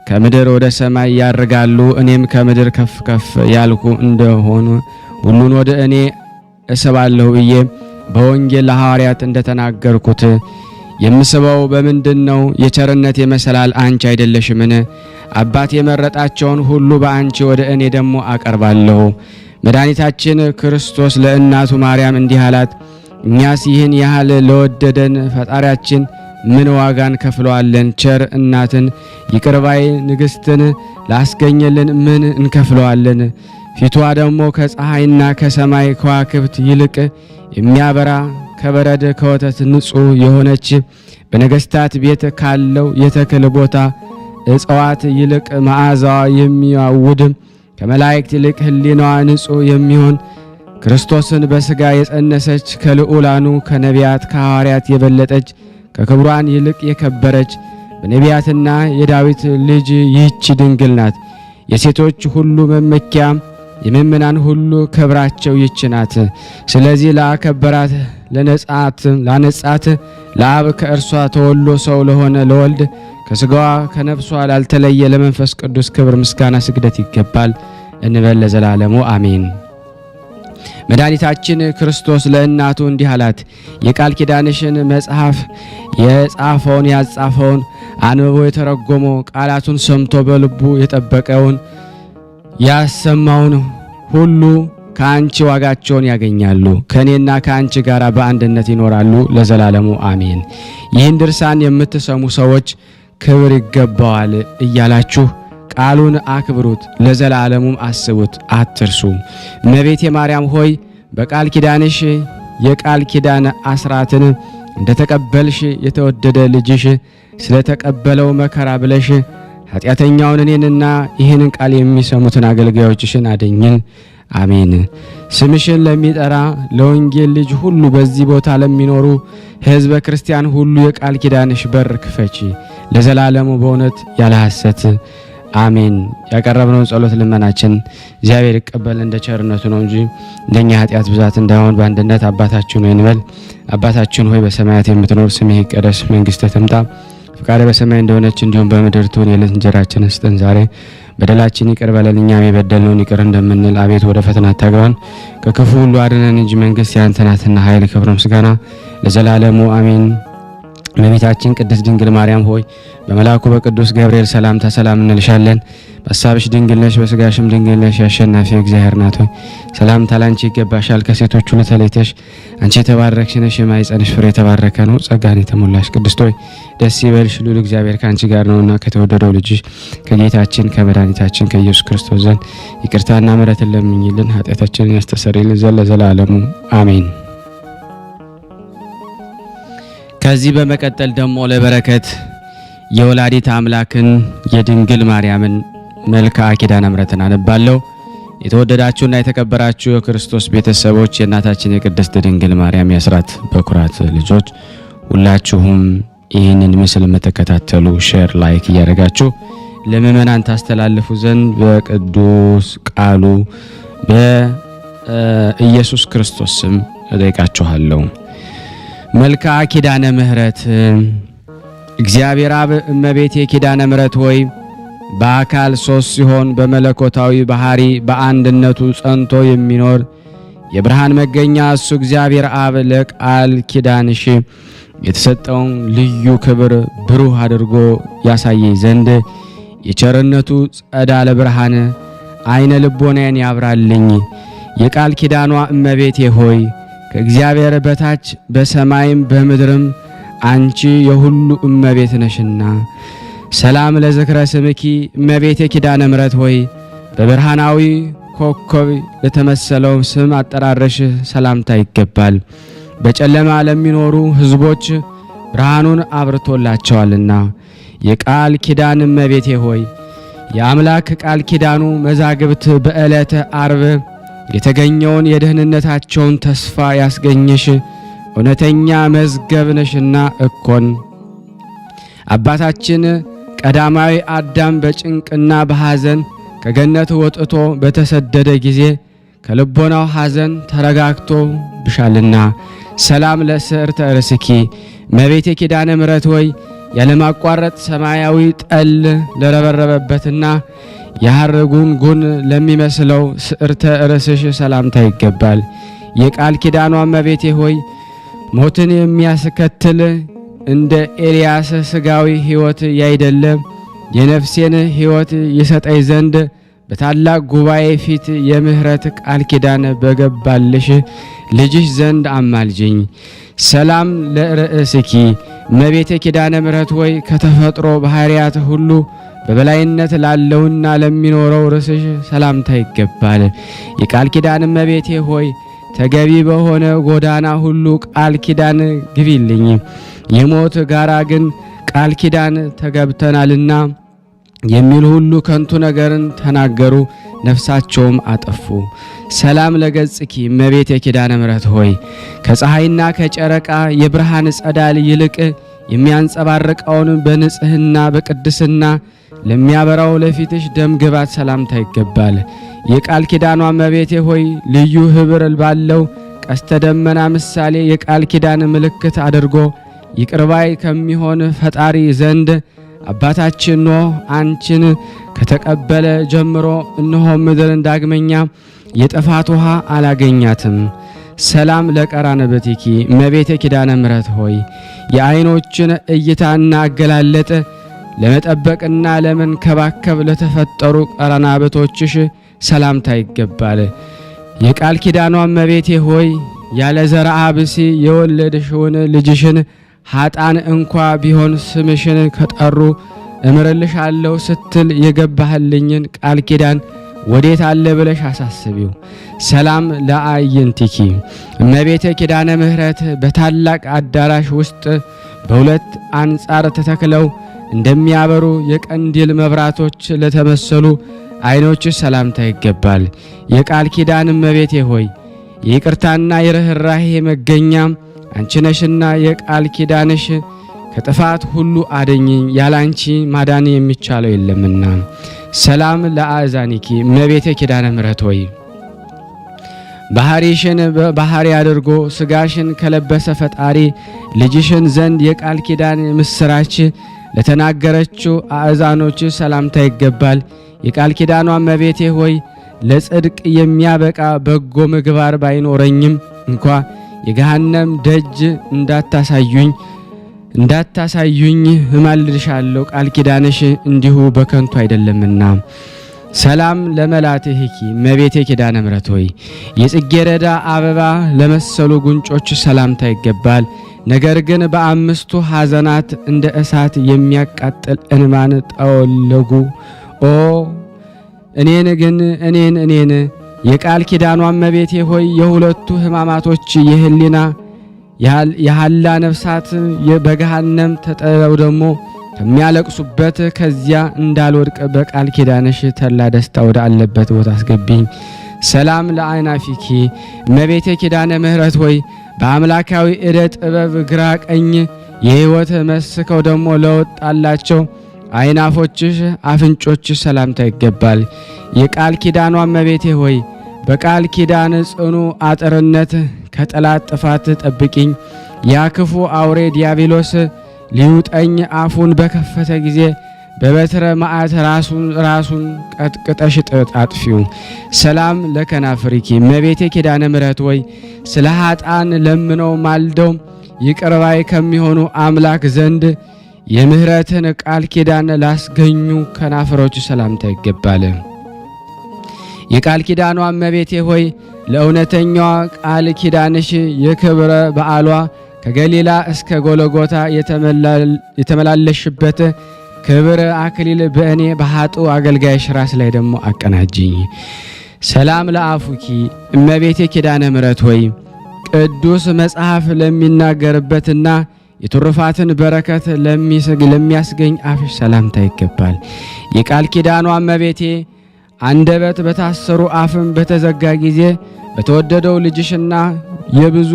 ከምድር ወደ ሰማይ ያርጋሉ። እኔም ከምድር ከፍ ከፍ ያልኩ እንደሆኑ ሁሉን ወደ እኔ እስባለሁ ብዬ በወንጌል ለሐዋርያት እንደተናገርኩት የምስበው በምንድን ነው? የቸርነት የመሰላል አንቺ አይደለሽምን? አባት የመረጣቸውን ሁሉ በአንቺ ወደ እኔ ደግሞ አቀርባለሁ። መድኃኒታችን ክርስቶስ ለእናቱ ማርያም እንዲህ አላት፣ እኛስ ይህን ያህል ለወደደን ፈጣሪያችን ምን ዋጋን ከፍለዋለን? ቸር እናትን ይቅርባይ ንግሥትን ላስገኘልን ምን እንከፍለዋለን? ፊቷ ደግሞ ከፀሐይና ከሰማይ ከዋክብት ይልቅ የሚያበራ ከበረድ ከወተት ንጹሕ የሆነች በነገሥታት ቤት ካለው የተክል ቦታ እጽዋት ይልቅ መዓዛዋ የሚያውድ ከመላእክት ይልቅ ሕሊናዋ ንጹሕ የሚሆን ክርስቶስን በሥጋ የጸነሰች ከልዑላኑ ከነቢያት ከሐዋርያት የበለጠች ከክብሯን ይልቅ የከበረች በነቢያትና የዳዊት ልጅ ይህች ድንግል ናት። የሴቶች ሁሉ መመኪያ የምእመናን ሁሉ ክብራቸው ይህች ናት። ስለዚህ ለአከበራት ላነጻት ለአብ ከእርሷ ተወልዶ ሰው ለሆነ ለወልድ ከሥጋዋ ከነፍሷ ላልተለየ ለመንፈስ ቅዱስ ክብር ምስጋና ስግደት ይገባል እንበል ለዘላለሙ አሜን። መድኃኒታችን ክርስቶስ ለእናቱ እንዲህ አላት፣ የቃል ኪዳንሽን መጽሐፍ የጻፈውን ያጻፈውን አንብቦ የተረጎመው ቃላቱን ሰምቶ በልቡ የጠበቀውን ያሰማውን ሁሉ ከአንቺ ዋጋቸውን ያገኛሉ፣ ከእኔና ከአንቺ ጋር በአንድነት ይኖራሉ ለዘላለሙ አሜን። ይህን ድርሳን የምትሰሙ ሰዎች ክብር ይገባዋል እያላችሁ ቃሉን አክብሩት፣ ለዘላለሙም አስቡት፣ አትርሱ። እመቤቴ ማርያም ሆይ በቃል ኪዳንሽ የቃል ኪዳን አስራትን እንደተቀበልሽ የተወደደ ልጅሽ ስለተቀበለው መከራ ብለሽ ኃጢአተኛውን እኔንና ይህንን ቃል የሚሰሙትን አገልጋዮችሽን አድኝን። አሜን። ስምሽን ለሚጠራ ለወንጌል ልጅ ሁሉ በዚህ ቦታ ለሚኖሩ ሕዝበ ክርስቲያን ሁሉ የቃል ኪዳንሽ በር ክፈቺ ለዘላለሙ በእውነት ያለ ሐሰት አሜን። ያቀረብነውን ጸሎት ልመናችን እግዚአብሔር ይቀበል እንደ ቸርነቱ ነው እንጂ እንደኛ ኃጢአት ብዛት እንዳይሆን በአንድነት አባታችን ሆይ እንበል። አባታችን ሆይ በሰማያት የምትኖር ስምህ ይቀደስ፣ መንግሥትህ ትምጣ፣ ፈቃድህ በሰማይ እንደሆነች እንዲሁም በምድር ትሁን። የዕለት እንጀራችንን ስጠን ዛሬ፣ በደላችን ይቅር በለን እኛም የበደልነውን ይቅር እንደምንል። አቤት ወደ ፈተና አታግባን ከክፉ ሁሉ አድነን እንጂ መንግሥት ያንተ ናትና ኃይል፣ ክብር፣ ምስጋና ለዘላለሙ አሜን። እመቤታችን ቅድስት ድንግል ማርያም ሆይ በመልአኩ በቅዱስ ገብርኤል ሰላምታ ሰላም እንልሻለን። በሐሳብሽ ድንግል ነሽ፣ በሥጋሽም ድንግል ነሽ። የአሸናፊ እግዚአብሔር እናት ሆይ ሰላምታ ላንቺ ይገባሻል። ከሴቶች ሁሉ ተለይተሽ አንቺ የተባረክሽ ነሽ፣ የማኅፀንሽ ፍሬ የተባረከ ነው። ጸጋን የተሞላሽ ቅድስት ሆይ ደስ ይበልሽ፣ ልዑል እግዚአብሔር ከአንቺ ጋር ነውና ከተወደደው ልጅሽ ከጌታችን ከመድኃኒታችን ከኢየሱስ ክርስቶስ ዘንድ ይቅርታና ምሕረትን ለምኝልን ኃጢአታችንን ያስተሰርይልን ዘንድ ለዘላለሙ አሜን። ከዚህ በመቀጠል ደግሞ ለበረከት የወላዲት አምላክን የድንግል ማርያምን መልክዓ ኪዳነ ምሕረትን አነባለሁ። የተወደዳችሁና የተከበራችሁ የክርስቶስ ቤተሰቦች የእናታችን የቅድስት ድንግል ማርያም የአስራት በኩራት ልጆች ሁላችሁም ይህንን ምስል የምትከታተሉ ሼር፣ ላይክ እያደረጋችሁ ለምእመናን ታስተላልፉ ዘንድ በቅዱስ ቃሉ በኢየሱስ ክርስቶስ ስም እጠይቃችኋለሁ። መልክዓ ኪዳነ ምሕረት እግዚአብሔር አብ እመቤቴ ኪዳነ ምሕረት ሆይ በአካል ሶስት ሲሆን በመለኮታዊ ባህሪ በአንድነቱ ጸንቶ የሚኖር የብርሃን መገኛ እሱ እግዚአብሔር አብ ለቃል ኪዳንሽ የተሰጠውን ልዩ ክብር ብሩህ አድርጎ ያሳየኝ ዘንድ የቸርነቱ ጸዳለ ብርሃን አይነ ልቦናዬን ያብራልኝ። የቃል ኪዳኗ እመቤቴ ሆይ ከእግዚአብሔር በታች በሰማይም በምድርም አንቺ የሁሉ እመቤት ነሽና ሰላም ለዝክረ ስምኪ እመቤቴ ኪዳነ ምሕረት ሆይ በብርሃናዊ ኮከብ ለተመሰለው ስም አጠራረሽ ሰላምታ ይገባል። በጨለማ ለሚኖሩ ሕዝቦች ብርሃኑን አብርቶላቸዋልና የቃል ኪዳን እመቤቴ ሆይ የአምላክ ቃል ኪዳኑ መዛግብት በዕለተ ዓርብ የተገኘውን የደህንነታቸውን ተስፋ ያስገኘሽ እውነተኛ መዝገብ ነሽና እኮን አባታችን ቀዳማዊ አዳም በጭንቅና በሐዘን ከገነት ወጥቶ በተሰደደ ጊዜ ከልቦናው ሐዘን ተረጋግቶ ብሻልና ሰላም ለስዕርተ ርእስኪ እመቤቴ ኪዳነ ምሕረት ሆይ ያለማቋረጥ ሰማያዊ ጠል ለረበረበበትና የሐር ጉንጉን ለሚመስለው ስዕርተ ርእስሽ ሰላምታ ይገባል። የቃል ኪዳኗ እመቤቴ ሆይ ሞትን የሚያስከትል እንደ ኤልያስ ሥጋዊ ሕይወት ያይደለ የነፍሴን ሕይወት ይሰጠኝ ዘንድ በታላቅ ጉባኤ ፊት የምህረት ቃል ኪዳን በገባልሽ ልጅሽ ዘንድ አማልጅኝ። ሰላም ለርእስኪ እመቤቴ ኪዳነ ምሕረት ሆይ ከተፈጥሮ ባህሪያት ሁሉ በበላይነት ላለውና ለሚኖረው ርስሽ ሰላምታ ይገባል። የቃል ኪዳን እመቤቴ ሆይ ተገቢ በሆነ ጎዳና ሁሉ ቃል ኪዳን ግቢልኝ። የሞት ጋራ ግን ቃል ኪዳን ተገብተናልና የሚል ሁሉ ከንቱ ነገርን ተናገሩ፣ ነፍሳቸውም አጠፉ። ሰላም ለገጽኪ እመቤቴ ኪዳነ ምሕረት ሆይ ከፀሐይና ከጨረቃ የብርሃን ጸዳል ይልቅ የሚያንጸባርቀውን በንጽህና በቅድስና ለሚያበራው ለፊትሽ ደም ግባት ሰላምታ ይገባል። የቃል ኪዳኗ እመቤቴ ሆይ ልዩ ህብር ባለው ቀስተ ደመና ምሳሌ የቃል ኪዳን ምልክት አድርጎ ይቅርባይ ከሚሆን ፈጣሪ ዘንድ አባታችን ኖህ አንቺን ከተቀበለ ጀምሮ እነሆ ምድርን ዳግመኛ የጥፋት ውሃ አላገኛትም። ሰላም ለቀራንብትኪ እመቤቴ ኪዳነ ምሕረት ሆይ የዓይኖችን እይታና አገላለጥ ለመጠበቅና ለመንከባከብ ለተፈጠሩ ቀራናብቶችሽ ሰላምታ ይገባል። የቃል ኪዳኗ እመቤቴ ሆይ ያለ ዘርአ ብሲ የወለድሽውን ልጅሽን ኃጣን እንኳ ቢሆን ስምሽን ከጠሩ እምርልሻለሁ ስትል የገባህልኝን ቃል ኪዳን ወዴት አለ ብለሽ አሳስቢው። ሰላም ለአዕይንቲኪ እመቤቴ ኪዳነ ምሕረት በታላቅ አዳራሽ ውስጥ በሁለት አንጻር ተተክለው እንደሚያበሩ የቀንዲል መብራቶች ለተመሰሉ ዓይኖችሽ ሰላምታ ይገባል። የቃል ኪዳን እመቤቴ ሆይ የይቅርታና የርኅራኄ መገኛ አንቺ ነሽና የቃል ኪዳንሽ ከጥፋት ሁሉ አድኝኝ፣ ያላንቺ ማዳን የሚቻለው የለምና። ሰላም ለአእዛኒኪ እመቤቴ ኪዳነ ምሕረት ሆይ ባህሪሽን በባህሪ አድርጎ ስጋሽን ከለበሰ ፈጣሪ ልጅሽን ዘንድ የቃል ኪዳን ምስራች ለተናገረችው አእዛኖች ሰላምታ ይገባል። የቃል ኪዳኗ እመቤቴ ሆይ ለጽድቅ የሚያበቃ በጎ ምግባር ባይኖረኝም እንኳ የገሃነም ደጅ እንዳታሳዩኝ እንዳታሳዩኝ እማልድሻለሁ ቃል ኪዳንሽ እንዲሁ በከንቱ አይደለምና። ሰላም ለመላትህኪ እመቤቴ ኪዳነ ምሕረት ሆይ የጽጌረዳ አበባ ለመሰሉ ጉንጮች ሰላምታ ይገባል። ነገር ግን በአምስቱ ሐዘናት እንደ እሳት የሚያቃጥል እንማን ጠወለጉ። ኦ እኔን የቃል ኪዳኗ እመቤቴ ሆይ የሁለቱ ሕማማቶች የህሊና የሐላ ነፍሳት በገሃነም ተጠለው ደግሞ ከሚያለቅሱበት ከዚያ እንዳልወድቅ በቃል ኪዳንሽ ተላ ደስታ ወደ አለበት ቦታ አስገቢኝ። ሰላም ለአይናፊኪ እመቤቴ ኪዳነ ምሕረት ሆይ በአምላካዊ ዕደ ጥበብ ግራ ቀኝ የሕይወት መስከው ደግሞ ለወጣላቸው አይናፎችሽ አፍንጮችሽ ሰላምታ ይገባል። የቃል ኪዳኗ እመቤቴ ሆይ በቃል ኪዳን ጽኑ አጥርነት ከጠላት ጥፋት ጠብቂኝ። ያ ክፉ አውሬ ዲያብሎስ ሊውጠኝ አፉን በከፈተ ጊዜ በበትረ መዓት ራሱን ቀጥቅጠሽ አጥፊው። ሰላም ለከናፍሪኪ እመቤቴ ኪዳነ ምሕረት ሆይ ስለ ኃጣን ለምነው ማልደው ይቅርባይ ከሚሆኑ አምላክ ዘንድ የምህረትን ቃል ኪዳን ላስገኙ ከናፍሮች ሰላምታ ይገባል። የቃል ኪዳኗ እመቤቴ ሆይ ለእውነተኛዋ ቃል ኪዳንሽ የክብረ በዓሏ ከገሊላ እስከ ጎለጎታ የተመላለሽበት ክብር አክሊል በእኔ በኃጡ አገልጋይሽ ራስ ላይ ደግሞ አቀናጅኝ። ሰላም ለአፉኪ እመቤቴ ኪዳነ ምሕረት ሆይ ቅዱስ መጽሐፍ ለሚናገርበትና የትሩፋትን በረከት ለሚያስገኝ አፍሽ ሰላምታ ይገባል። የቃል ኪዳኗ እመቤቴ አንደበት በታሰሩ አፍም በተዘጋ ጊዜ በተወደደው ልጅሽና የብዙ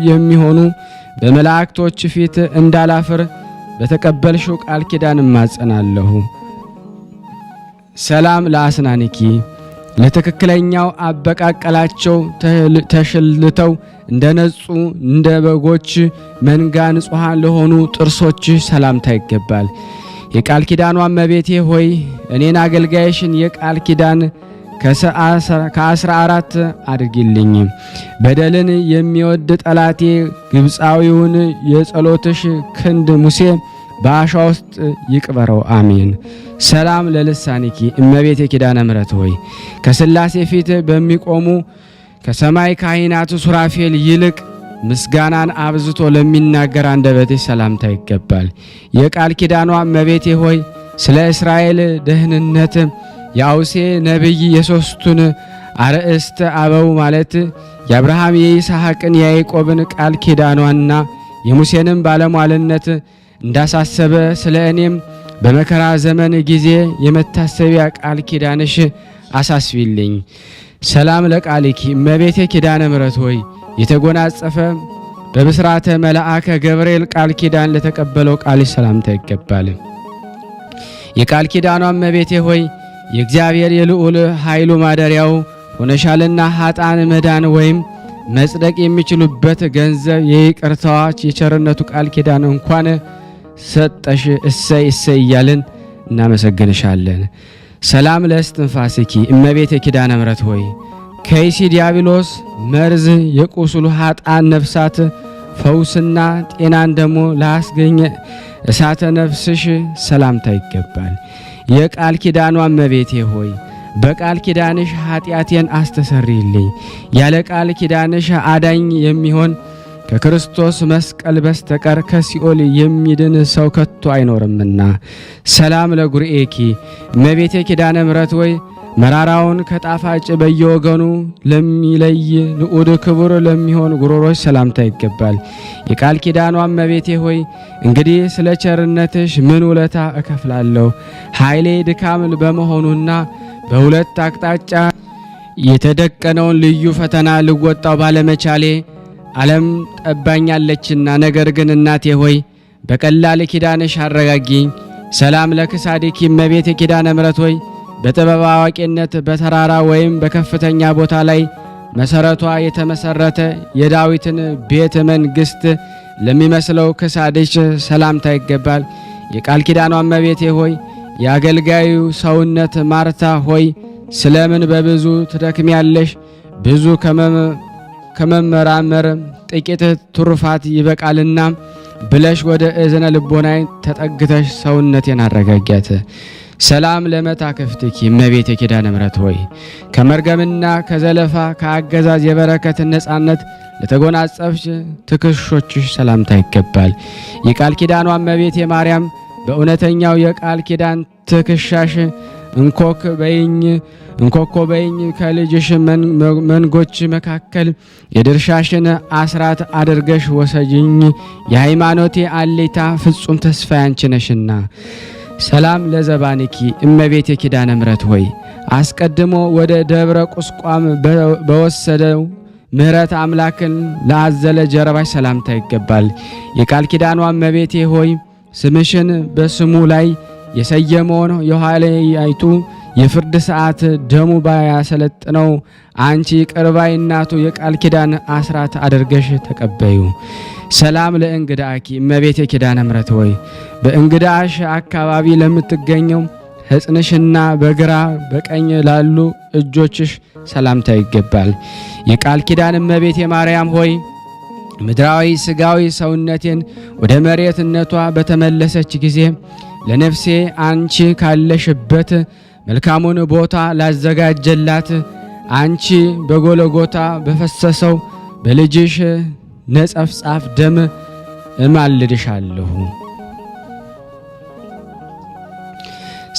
የሚሆኑ በመላእክቶች ፊት እንዳላፍር በተቀበልሽው ቃል ኪዳን ማጸናለሁ። ሰላም ለአስናኒኪ ለትክክለኛው አበቃቀላቸው ተሽልተው እንደነጹ እንደ በጎች መንጋ ንጹሃን ለሆኑ ጥርሶች ሰላምታ ይገባል። የቃል ኪዳኗ እመቤቴ ሆይ እኔን አገልጋይሽን የቃል ኪዳን ከ14 አድርጊልኝ። በደልን የሚወድ ጠላቴ ግብፃዊውን የጸሎትሽ ክንድ ሙሴ በአሸዋ ውስጥ ይቅበረው። አሜን። ሰላም ለልሳኒኪ እመቤቴ ኪዳነ ምሕረት ሆይ ከሥላሴ ፊት በሚቆሙ ከሰማይ ካህናት ሱራፌል ይልቅ ምስጋናን አብዝቶ ለሚናገር አንደበትሽ ሰላምታ ይገባል። የቃል ኪዳኗ እመቤቴ ሆይ ስለ እስራኤል ደህንነት የአውሴ ነቢይ የሦስቱን አርእስተ አበው ማለት የአብርሃም የይስሐቅን የያዕቆብን ቃል ኪዳኗና የሙሴንም ባለሟልነት እንዳሳሰበ ስለ እኔም በመከራ ዘመን ጊዜ የመታሰቢያ ቃል ኪዳንሽ አሳስቢልኝ። ሰላም ለቃልኪ እመቤቴ ኪዳነ ምሕረት ሆይ የተጎናጸፈ በብስራተ መልአከ ገብርኤል ቃል ኪዳን ለተቀበለው ቃልሽ ሰላምታ ይገባል። የቃል ኪዳኗ እመቤቴ ሆይ የእግዚአብሔር የልዑል ኃይሉ ማደሪያው ሆነሻልና ኃጣን መዳን ወይም መጽደቅ የሚችሉበት ገንዘብ የይቅርታዋች የቸርነቱ ቃል ኪዳን እንኳን ሰጠሽ። እሰይ እሰይ እያልን እናመሰግንሻለን። ሰላም ለእስትንፋስኪ እመቤቴ ኪዳነ ምሕረት ሆይ ከይሲ ዲያብሎስ መርዝ የቁስሉ ኃጣን ነፍሳት ፈውስና ጤናን ደሞ ላስገኘ እሳተ ነፍስሽ ሰላምታ ይገባል። የቃል ኪዳኗ እመቤቴ ሆይ በቃል ኪዳንሽ ኃጢአቴን አስተሰርይልኝ። ያለ ቃል ኪዳንሽ አዳኝ የሚሆን ከክርስቶስ መስቀል በስተቀር ከሲኦል የሚድን ሰው ከቶ አይኖርምና። ሰላም ለጉርኤኪ እመቤቴ ኪዳነ ምሕረት ሆይ መራራውን ከጣፋጭ በየወገኑ ለሚለይ ንዑድ ክቡር ለሚሆን ጉሮሮች ሰላምታ ይገባል። የቃል ኪዳኗ እመቤቴ ሆይ እንግዲህ ስለ ቸርነትሽ ምን ውለታ እከፍላለሁ? ኃይሌ ድካም በመሆኑና በሁለት አቅጣጫ የተደቀነውን ልዩ ፈተና ልወጣው ባለመቻሌ ዓለም ጠባኛለችና። ነገር ግን እናቴ ሆይ በቀላል ኪዳንሽ አረጋጊኝ። ሰላም ለክሳዲኪ እመቤቴ ኪዳነ ምሕረት ሆይ በጥበብ አዋቂነት በተራራ ወይም በከፍተኛ ቦታ ላይ መሰረቷ የተመሰረተ የዳዊትን ቤተ መንግስት ለሚመስለው ክሳድሽ ሰላምታ ይገባል። የቃል ኪዳኗ እመቤቴ ሆይ የአገልጋዩ ሰውነት ማርታ ሆይ ስለምን በብዙ ትደክሚያለሽ? ብዙ ከመመራመር ጥቂት ትሩፋት ይበቃልና። ብለሽ ወደ እዝነ ልቦናይ ተጠግተሽ ሰውነቴን አረጋጊያት። ሰላም ለመታክፍትኪ እመቤቴ ኪዳነ ምሕረት ሆይ ከመርገምና ከዘለፋ ከአገዛዝ የበረከትን ነጻነት ለተጎናጸፍሽ ትከሾችሽ ሰላምታ ይገባል። የቃል ኪዳኗ እመቤቴ ማርያም በእውነተኛው የቃል ኪዳን ትከሻሽ እንኮኮ በይኝ ከልጅሽ መንጎች መካከል የድርሻሽን አስራት አድርገሽ ወሰጅኝ። የሃይማኖቴ አሌታ ፍጹም ተስፋ ያንቺ ነሽና። ሰላም ለዘባንኪ እመቤቴ ኪዳነ ምሕረት ሆይ አስቀድሞ ወደ ደብረ ቁስቋም በወሰደው ምሕረት አምላክን ለአዘለ ጀርባሽ ሰላምታ ይገባል። የቃል ኪዳኗ እመቤቴ ሆይ ስምሽን በስሙ ላይ የሰየመውን የኋለይቱ የፍርድ ሰዓት ደሙ ባያሰለጥነው አንቺ ቅርባይ እናቱ የቃል ኪዳን አስራት አድርገሽ ተቀበዩ። ሰላም ለእንግዳኪ እመቤቴ ኪዳነ ምሕረት ሆይ በእንግዳሽ አካባቢ ለምትገኘው ሕጽንሽና በግራ በቀኝ ላሉ እጆችሽ ሰላምታ ይገባል። የቃል ኪዳን እመቤቴ ማርያም ሆይ ምድራዊ ስጋዊ ሰውነቴን ወደ መሬትነቷ በተመለሰች ጊዜ ለነፍሴ አንቺ ካለሽበት መልካሙን ቦታ ላዘጋጀላት አንቺ በጎለጎታ በፈሰሰው በልጅሽ ነጸፍጻፍ ደም እማልድሻለሁ።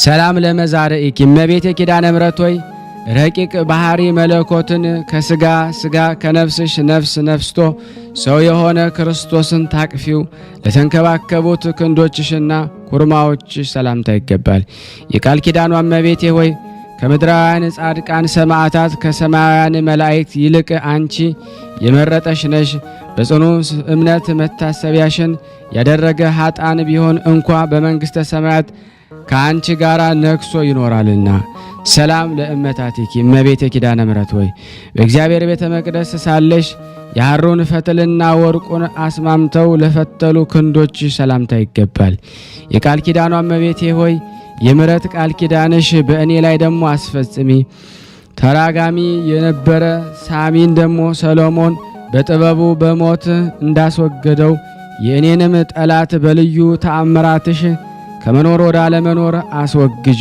ሰላም ለመዛርኢኪ እመቤቴ ኪዳነ ምሕረት ሆይ ረቂቅ ባህሪ መለኮትን ከስጋ ስጋ ከነፍስሽ ነፍስ ነፍስቶ ሰው የሆነ ክርስቶስን ታቅፊው ለተንከባከቡት ክንዶችሽና ኩርማዎችሽ ሰላምታ ይገባል። የቃል ኪዳኗ እመቤቴ ሆይ ከምድራውያን ጻድቃን ሰማዕታት ከሰማያውያን መላእክት ይልቅ አንቺ የመረጠሽ ነሽ። በጽኑ እምነት መታሰቢያሽን ያደረገ ኃጣን ቢሆን እንኳ በመንግሥተ ሰማያት ከአንቺ ጋር ነግሶ ይኖራልና። ሰላም ለእመታቲኪ እመቤቴ ኪዳነ ምሕረት ሆይ በእግዚአብሔር ቤተ መቅደስ ሳለሽ የሐሩን ፈትልና ወርቁን አስማምተው ለፈተሉ ክንዶች ሰላምታ ይገባል። የቃል ኪዳኗ እመቤቴ ሆይ የምሕረት ቃል ኪዳንሽ በእኔ ላይ ደሞ አስፈጽሚ። ተራጋሚ የነበረ ሳሚን ደሞ ሰሎሞን በጥበቡ በሞት እንዳስወገደው የእኔንም ጠላት በልዩ ተአምራትሽ ከመኖር ወደ አለመኖር አስወግጁ፣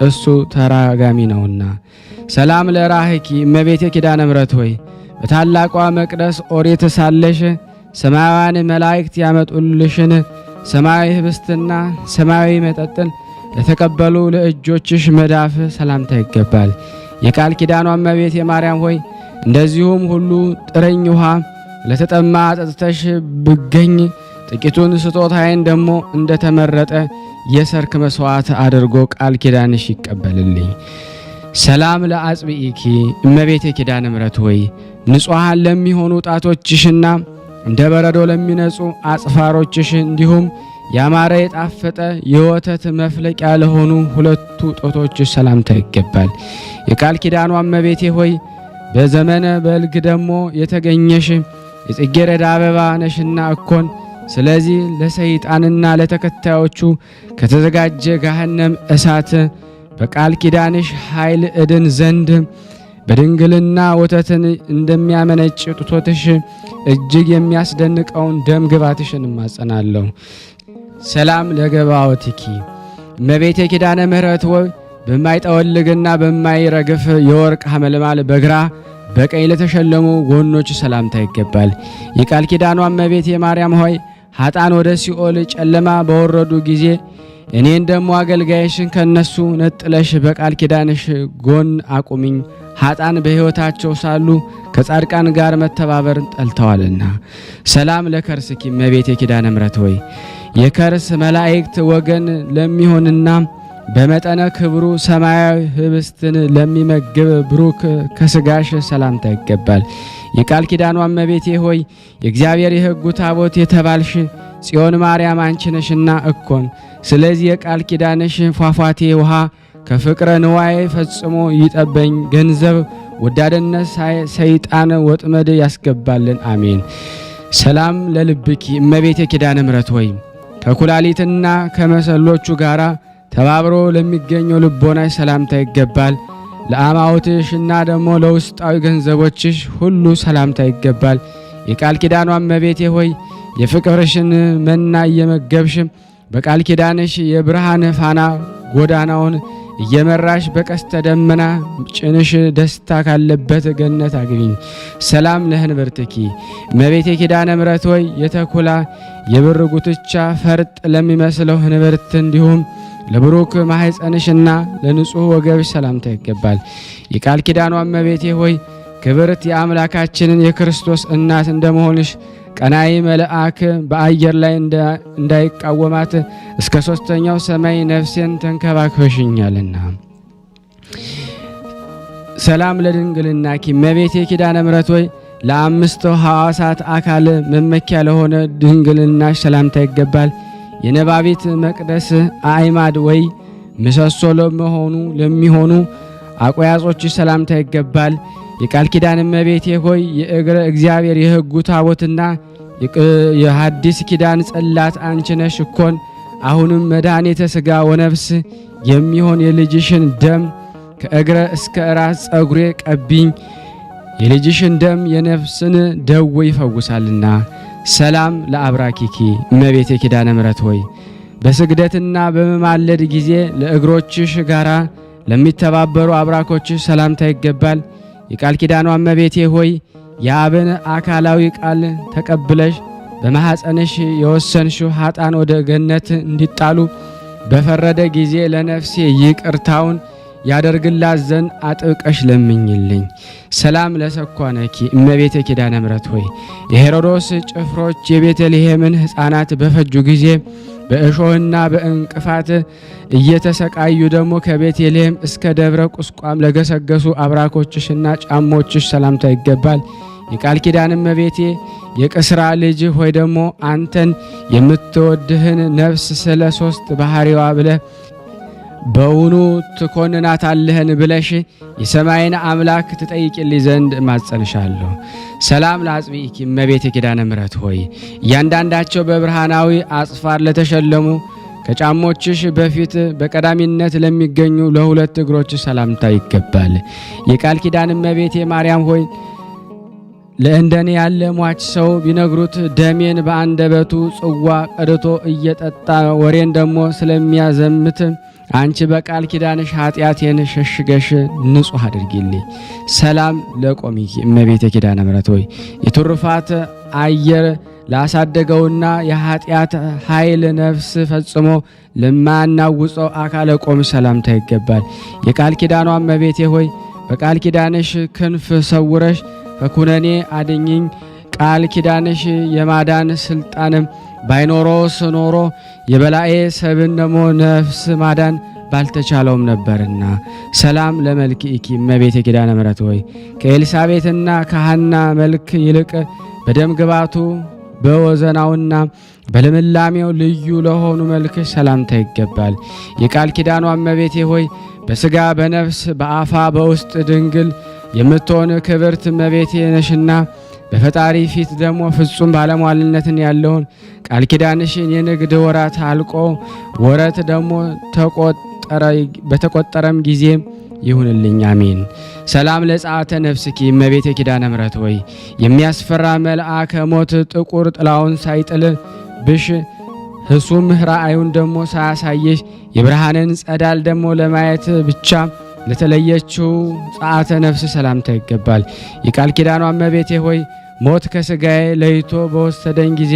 እሱ ተራጋሚ ነውና። ሰላም ለራህኪ እመቤቴ ኪዳነ ምሕረት ሆይ በታላቋ መቅደስ ኦሪት ሳለሽ ሰማያውያን መላእክት ያመጡልሽን ሰማያዊ ህብስትና ሰማያዊ መጠጥን ለተቀበሉ ለእጆችሽ መዳፍ ሰላምታ ይገባል። የቃል ኪዳኗ እመቤቴ ማርያም ሆይ እንደዚሁም ሁሉ ጥረኝ ውሃ ለተጠማ ጠጥተሽ ብገኝ ጥቂቱን ስጦታዬን ደሞ እንደተመረጠ የሰርክ መስዋዕት አድርጎ ቃል ኪዳንሽ ይቀበልልኝ። ሰላም ለአጽብኢኪ እመቤቴ ኪዳነ ምሕረት ሆይ ንጹሐን ለሚሆኑ ጣቶችሽና እንደ በረዶ ለሚነጹ አጽፋሮችሽ እንዲሁም ያማረ የጣፈጠ የወተት መፍለቂያ ለሆኑ ሁለቱ ጦቶችሽ ሰላምታ ይገባል። የቃል ኪዳኗ እመቤቴ ሆይ በዘመነ በልግ ደሞ የተገኘሽ የጽጌረዳ አበባ ነሽና እኮን ስለዚህ ለሰይጣንና ለተከታዮቹ ከተዘጋጀ ገሃነም እሳት በቃል ኪዳንሽ ኃይል እድን ዘንድ በድንግልና ወተትን እንደሚያመነጭ ጡቶትሽ እጅግ የሚያስደንቀውን ደም ግባትሽን እማጸናለሁ። ሰላም ለገባዎትኪ እመቤቴ ኪዳነ ምሕረት ሆይ በማይጠወልግና በማይረግፍ የወርቅ ሐመልማል በግራ በቀኝ ለተሸለሙ ጎኖች ሰላምታ ይገባል። የቃል ኪዳኗ እመቤቴ ማርያም ሆይ ኃጣን ወደ ሲኦል ጨለማ በወረዱ ጊዜ እኔን ደሞ አገልጋይሽን ከነሱ ነጥለሽ በቃል ኪዳንሽ ጎን አቁሚኝ። ኃጣን በሕይወታቸው ሳሉ ከጻድቃን ጋር መተባበርን ጠልተዋልና። ሰላም ለከርስኪ እመቤቴ ኪዳነ ምሕረት ሆይ የከርስ መላእክት ወገን ለሚሆንና በመጠነ ክብሩ ሰማያዊ ህብስትን ለሚመግብ ብሩክ ከስጋሽ ሰላምታ ይገባል። የቃል ኪዳኗ እመቤቴ ሆይ የእግዚአብሔር የሕጉ ታቦት የተባልሽ ጽዮን ማርያም አንቺ ነሽና እኮን ስለዚህ የቃል ኪዳንሽ ፏፏቴ ውሃ ከፍቅረ ንዋይ ፈጽሞ ይጠበኝ። ገንዘብ ወዳድነት ሰይጣን ወጥመድ ያስገባልን። አሜን። ሰላም ለልብኪ እመቤቴ ኪዳነ ምሕረት ሆይ ከኩላሊትና ከመሰሎቹ ጋራ ተባብሮ ለሚገኘው ልቦናሽ ሰላምታ ይገባል። ለአማውትሽና ደሞ ለውስጣዊ ገንዘቦችሽ ሁሉ ሰላምታ ይገባል። የቃል ኪዳኗ እመቤቴ ሆይ የፍቅርሽን መና እየመገብሽ በቃል ኪዳንሽ የብርሃን ፋና ጎዳናውን እየመራሽ በቀስተ ደመና ጭንሽ ደስታ ካለበት ገነት አግቢኝ። ሰላም ለህንብርትኪ እመቤቴ ኪዳነ ምሕረት ሆይ የተኩላ የብር ጉትቻ ፈርጥ ለሚመስለው ህንብርት እንዲሁም ለብሩክ ማህፀንሽና ለንጹህ ወገብሽ ሰላምታ ይገባል። የቃል ኪዳኗ እመቤቴ ሆይ ክብርት የአምላካችንን የክርስቶስ እናት እንደመሆንሽ ቀናይ መልአክ በአየር ላይ እንዳይቃወማት እስከ 3ኛው ሰማይ ነፍሴን ተንከባክበሽኛልና። ሰላም ለድንግልናኪ እመቤቴ ኪዳነ ምሕረት ሆይ ለአምስቱ ሐዋሳት አካል መመኪያ ለሆነ ድንግልናሽ ሰላምታ ይገባል። የነባቢት መቅደስ አዕማድ ወይ ምሰሶ ለሚሆኑ አቆያጾች ሰላምታ ይገባል። የቃል ኪዳን እመቤቴ ሆይ የእግረ እግዚአብሔር የሕጉ ታቦትና የሐዲስ ኪዳን ጽላት አንቺ ነሽ እኮን። አሁንም መድኃኒተ ሥጋ ወነፍስ የሚሆን የልጅሽን ደም ከእግረ እስከ ራስ ጸጉሬ ቀቢኝ። የልጅሽን ደም የነፍስን ደዌ ይፈውሳልና። ሰላም ለአብራኪኪ እመቤቴ ኪዳነ ምሕረት ሆይ በስግደትና በመማለድ ጊዜ ለእግሮችሽ ጋራ ለሚተባበሩ አብራኮችሽ ሰላምታ ይገባል። የቃል ኪዳኗ እመቤቴ ሆይ የአብን አካላዊ ቃል ተቀብለሽ በማኅፀንሽ የወሰንሽው ኃጣን ወደ ገነት እንዲጣሉ በፈረደ ጊዜ ለነፍሴ ይቅርታውን ያደርግላት ዘንድ አጥብቀሽ ለምኝልኝ። ሰላም ለሰኳነኪ እመቤቴ ኪዳነ ምሕረት ሆይ የሄሮዶስ ጭፍሮች የቤተልሔምን ሕፃናት በፈጁ ጊዜ በእሾህና በእንቅፋት እየተሰቃዩ ደግሞ ከቤተልሔም እስከ ደብረ ቁስቋም ለገሰገሱ አብራኮችሽና ጫሞችሽ ሰላምታ ይገባል። የቃል ኪዳን እመቤቴ የቅስራ ልጅ ሆይ ደግሞ አንተን የምትወድህን ነፍስ ስለ 3 ባህሪዋ ብለህ በውኑ ትኮንናታለህን ብለሽ የሰማይን አምላክ ትጠይቅልኝ ዘንድ እማጸንሻለሁ። ሰላም ለአጽብኢኪ እመቤቴ ኪዳነ ምሕረት ሆይ እያንዳንዳቸው በብርሃናዊ አጽፋር ለተሸለሙ ከጫሞችሽ በፊት በቀዳሚነት ለሚገኙ ለ2 እግሮች ሰላምታ ይገባል። የቃል ኪዳን እመቤቴ ማርያም ሆይ ለእንደኔ ያለ ሟች ሰው ቢነግሩት ደሜን በአንደበቱ ጽዋ ቀድቶ እየጠጣ ወሬን ደግሞ ስለሚያዘምት አንቺ በቃል ኪዳንሽ ኃጢአቴን ሸሽገሽ ንጹሕ አድርጊልኝ። ሰላም ለቆሚኪ እመቤቴ ኪዳነ ምሕረት ሆይ የትሩፋት አየር ላሳደገውና የኃጢአት ኃይል ነፍስ ፈጽሞ ለማናውጸው አካለ ቆም ሰላምታ ይገባል። የቃል ኪዳኗ እመቤቴ ሆይ በቃል ኪዳንሽ ክንፍ ሰውረሽ ከኩነኔ አድኝኝ። ቃል ኪዳንሽ የማዳን ስልጣንም ባይኖሮስ ኖሮ የበላኤ ሰብን ደሞ ነፍስ ማዳን ባልተቻለውም ነበርና። ሰላም ለመልክኢኪ እመቤቴ ኪዳነ ምሕረት ሆይ ከኤልሳቤትና ከሐና መልክ ይልቅ በደም ግባቱ በወዘናውና በልምላሜው ልዩ ለሆኑ መልክሽ ሰላምታ ይገባል። የቃል ኪዳኗ እመቤቴ ሆይ በሥጋ በነፍስ በአፋ በውስጥ ድንግል የምትሆን ክብርት እመቤቴ ነሽና በፈጣሪ ፊት ደግሞ ፍጹም ባለሟልነትን ያለውን ቃል ኪዳንሽን የንግድ ወራት አልቆ ወረት ደግሞ በተቆጠረም ጊዜ ይሁንልኝ። አሜን። ሰላም ለጸአተ ነፍስኪ እመቤቴ ኪዳነ ምሕረት ሆይ የሚያስፈራ መልአከ ሞት ጥቁር ጥላውን ሳይጥል ብሽ ህሱም ራእዩን ደግሞ ሳያሳየሽ የብርሃንን ጸዳል ደግሞ ለማየት ብቻ ለተለየችው ጸአተ ነፍስ ሰላምታ ይገባል። የቃል ኪዳኗ እመቤቴ ሆይ ሞት ከሥጋዬ ለይቶ በወሰደኝ ጊዜ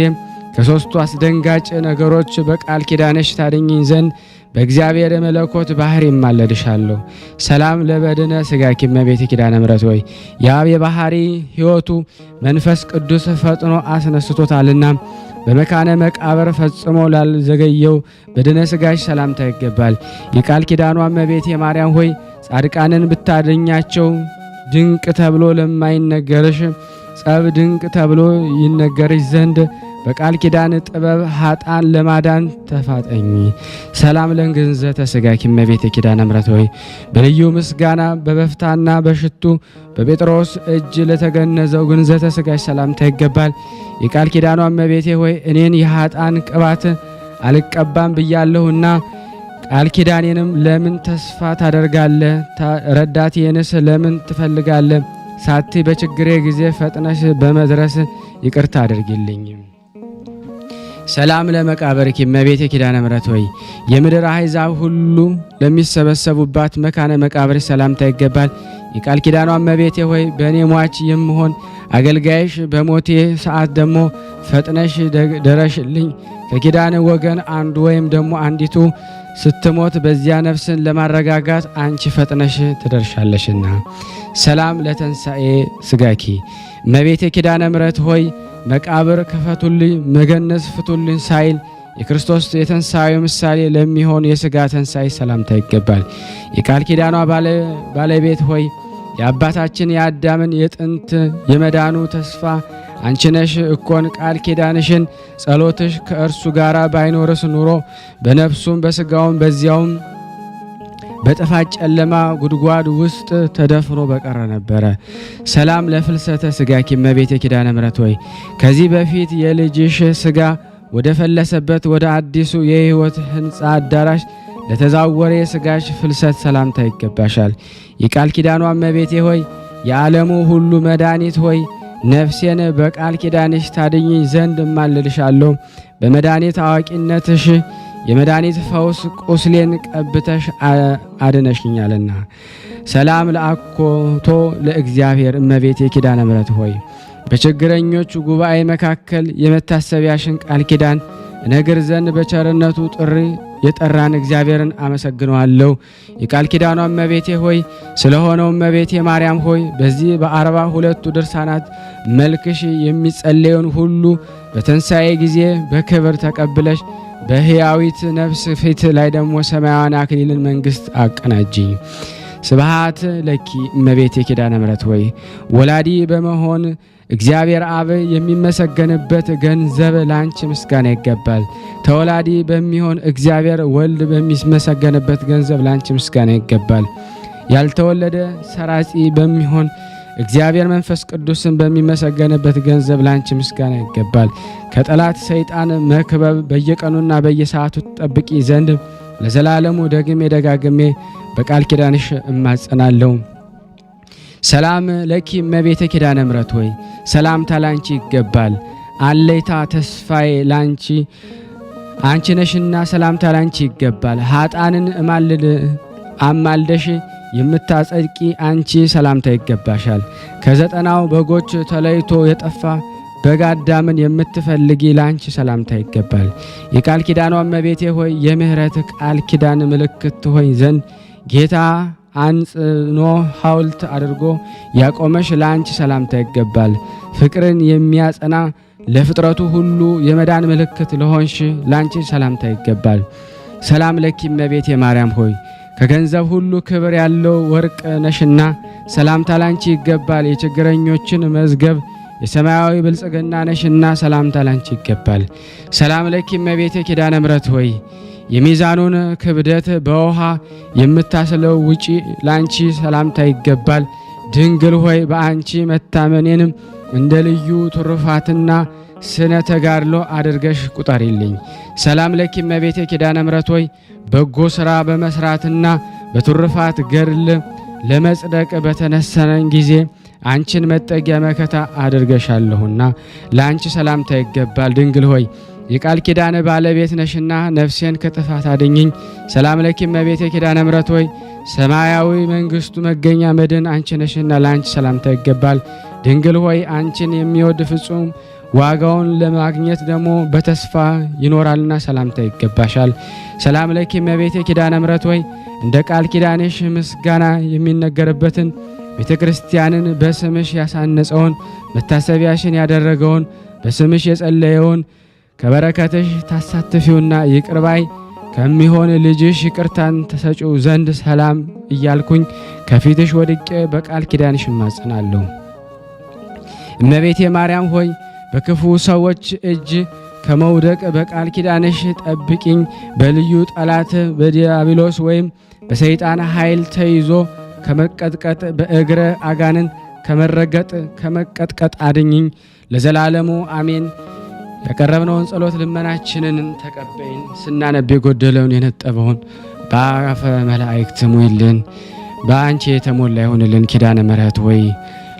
ከሦስቱ አስደንጋጭ ነገሮች በቃል ኪዳንሽ ታድኝኝ ዘንድ በእግዚአብሔር መለኮት ባህር ይማለድሻለሁ። ሰላም ለበድነ ሥጋኪ እመቤቴ ኪዳነ ምሕረት ሆይ የአብ የባህሪ ሕይወቱ መንፈስ ቅዱስ ፈጥኖ አስነስቶታልና በመካነ መቃብር ፈጽሞ ላልዘገየው በድነ ሥጋሽ ሰላምታ ይገባል። የቃል ኪዳኗ እመቤቴ ማርያም ሆይ ጻድቃንን ብታድኛቸው ድንቅ ተብሎ ለማይነገርሽ ጸብ ድንቅ ተብሎ ይነገርሽ ዘንድ በቃል ኪዳን ጥበብ ኃጣን ለማዳን ተፋጠኝ። ሰላም ለእንግዝእተ ሥጋኪ እመቤቴ ኪዳነ ምሕረት ሆይ በልዩ ምስጋና በበፍታና በሽቱ በጴጥሮስ እጅ ለተገነዘው ግንዘተ ሥጋሽ ሰላምታ ይገባል። የቃል ኪዳኗ እመቤቴ ሆይ እኔን የኃጣን ቅባት አልቀባም ብያለሁና ቃል ኪዳኔንም ለምን ተስፋ ታደርጋለህ? ረዳቴንስ ለምን ትፈልጋለህ? ሳቲ በችግሬ ጊዜ ፈጥነሽ በመድረስ ይቅርታ አድርጊልኝ። ሰላም ለመቃብርኪ እመቤቴ ኪዳነ ምሕረት ሆይ የምድር አሕዛብ ሁሉ ለሚሰበሰቡባት መካነ መቃብር ሰላምታ ይገባል። የቃል ኪዳኗ እመቤቴ ሆይ በእኔ ሟች የምሆን አገልጋይሽ በሞቴ ሰዓት ደግሞ ፈጥነሽ ደረሽልኝ። ከኪዳን ወገን አንዱ ወይም ደግሞ አንዲቱ ስትሞት በዚያ ነፍስን ለማረጋጋት አንቺ ፈጥነሽ ትደርሻለሽና። ሰላም ለተንሳኤ ስጋኪ እመቤቴ ኪዳነ ምሕረት ሆይ መቃብር ክፈቱልኝ መገነዝ ፍቱልኝ ሳይል የክርስቶስ የተንሳኤው ምሳሌ ለሚሆን የሥጋ ተንሳኤ ሰላምታ ይገባል። የቃል ኪዳኗ ባለቤት ሆይ የአባታችን የአዳምን የጥንት የመዳኑ ተስፋ አንቺ ነሽ እኮን ቃል ኪዳንሽን ጸሎትሽ ከእርሱ ጋር ባይኖርስ ኑሮ በነፍሱም በሥጋውም በዚያውም በጥፋት ጨለማ ጉድጓድ ውስጥ ተደፍኖ በቀረ ነበረ። ሰላም ለፍልሰተ ሥጋኪ እመቤቴ ኪዳነ ምሕረት ሆይ ከዚህ በፊት የልጅሽ ሥጋ ወደ ፈለሰበት ወደ አዲሱ የሕይወት ሕንፃ አዳራሽ ለተዛወረ የሥጋሽ ፍልሰት ሰላምታ ይገባሻል። የቃል ኪዳኗ እመቤቴ ሆይ የዓለሙ ሁሉ መድኃኒት ሆይ ነፍሴን በቃል ኪዳንሽ ታድኝኝ ዘንድ እማልልሻለሁ። በመድኃኒት አዋቂነትሽ የመድኃኒት ፈውስ ቁስሌን ቀብተሽ አድነሽኛልና። ሰላም ለአኮቶ ለእግዚአብሔር እመቤቴ ኪዳነ ምሕረት ሆይ በችግረኞቹ ጉባኤ መካከል የመታሰቢያሽን ቃል ኪዳን እነግር ዘንድ በቸርነቱ ጥሪ የጠራን እግዚአብሔርን አመሰግነዋለሁ። የቃል ኪዳኗ እመቤቴ ሆይ ስለሆነው እመቤቴ ማርያም ሆይ በዚህ በ42ቱ ድርሳናት መልክሽ የሚጸለየውን ሁሉ በትንሣኤ ጊዜ በክብር ተቀብለሽ በሕያዊት ነፍስ ፊት ላይ ደግሞ ሰማያዊን አክሊልን መንግሥት አቀናጅኝ። ስብሃት ለኪ እመቤቴ ኪዳነ ምሕረት ሆይ ወላዲ በመሆን እግዚአብሔር አብ የሚመሰገንበት ገንዘብ ላንቺ ምስጋና ይገባል። ተወላዲ በሚሆን እግዚአብሔር ወልድ በሚመሰገንበት ገንዘብ ላንቺ ምስጋና ይገባል። ያልተወለደ ሰራጺ በሚሆን እግዚአብሔር መንፈስ ቅዱስን በሚመሰገንበት ገንዘብ ላንቺ ምስጋና ይገባል። ከጠላት ሰይጣን መክበብ በየቀኑና በየሰዓቱ ጠብቂ ዘንድ ለዘላለሙ ደግሜ ደጋግሜ በቃል ኪዳንሽ እማጸናለሁ። ሰላም ለኪ እመቤቴ ኪዳነ ምሕረት ሆይ ሰላምታ ላንቺ ይገባል። አለይታ ተስፋዬ ላንቺ አንቺ ነሽና ሰላምታ ላንቺ ይገባል። ኃጣንን አማልደሽ የምታጸድቂ አንቺ ሰላምታ ይገባሻል። ከዘጠናው በጎች ተለይቶ የጠፋ በግ አዳምን የምትፈልጊ ላንቺ ሰላምታ ይገባል። የቃል ኪዳኗ እመቤቴ ሆይ የምህረት ቃል ኪዳን ምልክት ሆይ ዘንድ ጌታ አንጽኖ ሐውልት አድርጎ ያቆመሽ ላንቺ ሰላምታ ይገባል። ፍቅርን የሚያጸና ለፍጥረቱ ሁሉ የመዳን ምልክት ለሆንሽ ላንቺ ሰላምታ ይገባል። ሰላም ለኪ እመቤቴ ማርያም ሆይ ከገንዘብ ሁሉ ክብር ያለው ወርቅ ነሽና ሰላምታ ላንቺ ይገባል። የችግረኞችን መዝገብ የሰማያዊ ብልጽግና ነሽና ሰላምታ ላንቺ ይገባል። ሰላም ለኪ እመቤቴ ኪዳነ ምሕረት ሆይ የሚዛኑን ክብደት በውሃ የምታስለው ውጪ ላንቺ ሰላምታ ይገባል። ድንግል ሆይ በአንቺ መታመኔንም እንደ ልዩ ትሩፋትና ስነ ተጋድሎ አድርገሽ ቁጠሪልኝ። ሰላም ለኪ እመቤቴ ኪዳነ ምሕረት ሆይ በጎ ሥራ በመስራትና በትሩፋት ገድል ለመጽደቅ በተነሰነን ጊዜ አንቺን መጠጊያ መከታ አድርገሻለሁና ለአንቺ ሰላምታ ይገባል። ድንግል ሆይ የቃል ኪዳን ባለቤት ነሽና ነፍሴን ከጥፋት አድኝኝ። ሰላም ለኪ እመቤቴ ኪዳነ ምሕረት ሆይ ሰማያዊ መንግሥቱ መገኛ መድን አንቺ ነሽና ለአንቺ ሰላምታ ይገባል። ድንግል ሆይ አንቺን የሚወድ ፍጹም ዋጋውን ለማግኘት ደግሞ በተስፋ ይኖራልና ሰላምታ ይገባሻል። ሰላም ለኪ እመቤቴ ኪዳነ ምሕረት ሆይ እንደ ቃል ኪዳንሽ ምስጋና የሚነገርበትን ቤተ ክርስቲያንን በስምሽ ያሳነጸውን መታሰቢያሽን ያደረገውን በስምሽ የጸለየውን ከበረከትሽ ታሳትፊውና ይቅርባይ ከሚሆን ልጅሽ ይቅርታን ተሰጪው ዘንድ ሰላም እያልኩኝ ከፊትሽ ወድቄ በቃል ኪዳንሽ እማጸናለሁ። እመቤቴ ማርያም ሆይ በክፉ ሰዎች እጅ ከመውደቅ በቃል ኪዳንሽ ጠብቂኝ። በልዩ ጠላት በዲያብሎስ ወይም በሰይጣን ኃይል ተይዞ ከመቀጥቀጥ በእግረ አጋንን ከመረገጥ ከመቀጥቀጥ አድኝኝ ለዘላለሙ አሜን። ያቀረብነውን ጸሎት ልመናችንን ተቀበይን። ስናነብ የጎደለውን የነጠበውን በአፈ መላእክት ሙይልን። በአንቺ የተሞላ ይሁንልን። ኪዳነ ምሕረት ወይ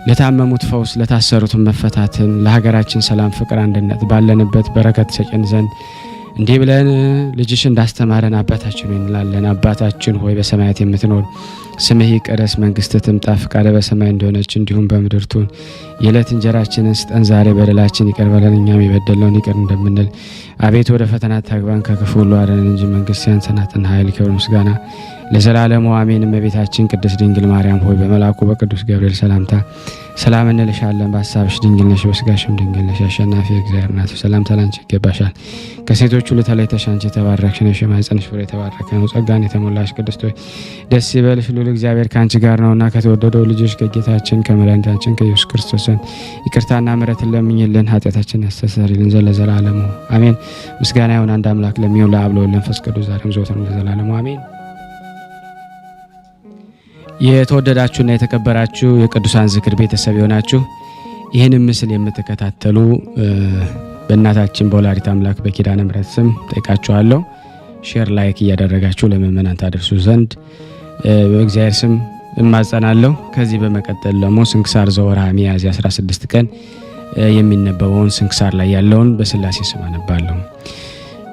ለታመሙት ፈውስ፣ ለታሰሩት መፈታትን፣ ለሀገራችን ሰላም፣ ፍቅር፣ አንድነት ባለንበት በረከት ሰጭን ዘንድ እንዲህ ብለን ልጅሽ እንዳስተማረን አባታችን ሆይ እንላለን። አባታችን ሆይ በሰማያት የምትኖር ስምህ ይቀደስ፣ መንግስትህ ትምጣ፣ ፈቃድህ በሰማይ እንደሆነች እንዲሁም በምድር ትሁን። የዕለት እንጀራችንን ስጠን ዛሬ፣ በደላችን ይቅር በለን እኛም የበደልነውን ይቅር እንደምንል። አቤቱ ወደ ፈተና አታግባን ከክፉ ሁሉ አድነን እንጂ መንግስት ያንተ ናትና ኃይል፣ ክብር፣ ምስጋና ለዘላለሙ አሜን። እመቤታችን ቅድስት ድንግል ማርያም ሆይ በመልአኩ በቅዱስ ገብርኤል ሰላምታ ሰላም እንልሻለን። በሀሳብሽ ድንግል ነሽ፣ በስጋሽም ድንግል ነሽ። አሸናፊ እግዚአብሔር እናት ሰላምታ ላንቺ ይገባሻል። ከሴቶች ሁሉ ተለይተሽ አንቺ የተባረክሽ ነሽ፣ የማኅፀንሽ ፍሬ የተባረከ ነው። ጸጋን የተሞላሽ ቅድስት ሆይ ደስ ይበልሽ፣ ልዑል እግዚአብሔር ከአንቺ ጋር ነውና ከተወደደው ልጅሽ ከጌታችን ከመድኃኒታችን ከኢየሱስ ክርስቶስ ይቅርታና ምሕረትን ለምኝልን ኃጢአታችንን ያስተሰርይልን ዘንድ ለዘላለሙ አሜን። ምስጋና ይሁን አንድ አምላክ ለሚሆን ለአብ ለወልድ ለመንፈስ ቅዱስ ዛሬም ዘወትርም ለዘላለሙ አሜን። የተወደዳችሁና የተከበራችሁ የቅዱሳን ዝክር ቤተሰብ የሆናችሁ ይህን ምስል የምትከታተሉ በእናታችን በወላዲተ አምላክ በኪዳነ ምሕረት ስም ጠይቃችኋለሁ። ሼር ላይክ እያደረጋችሁ ለምእመናን ታደርሱ ዘንድ በእግዚአብሔር ስም እማጸናለሁ። ከዚህ በመቀጠል ደግሞ ስንክሳር ዘወርኀ ሚያዝያ 16 ቀን የሚነበበውን ስንክሳር ላይ ያለውን በስላሴ ስም አነባለሁ።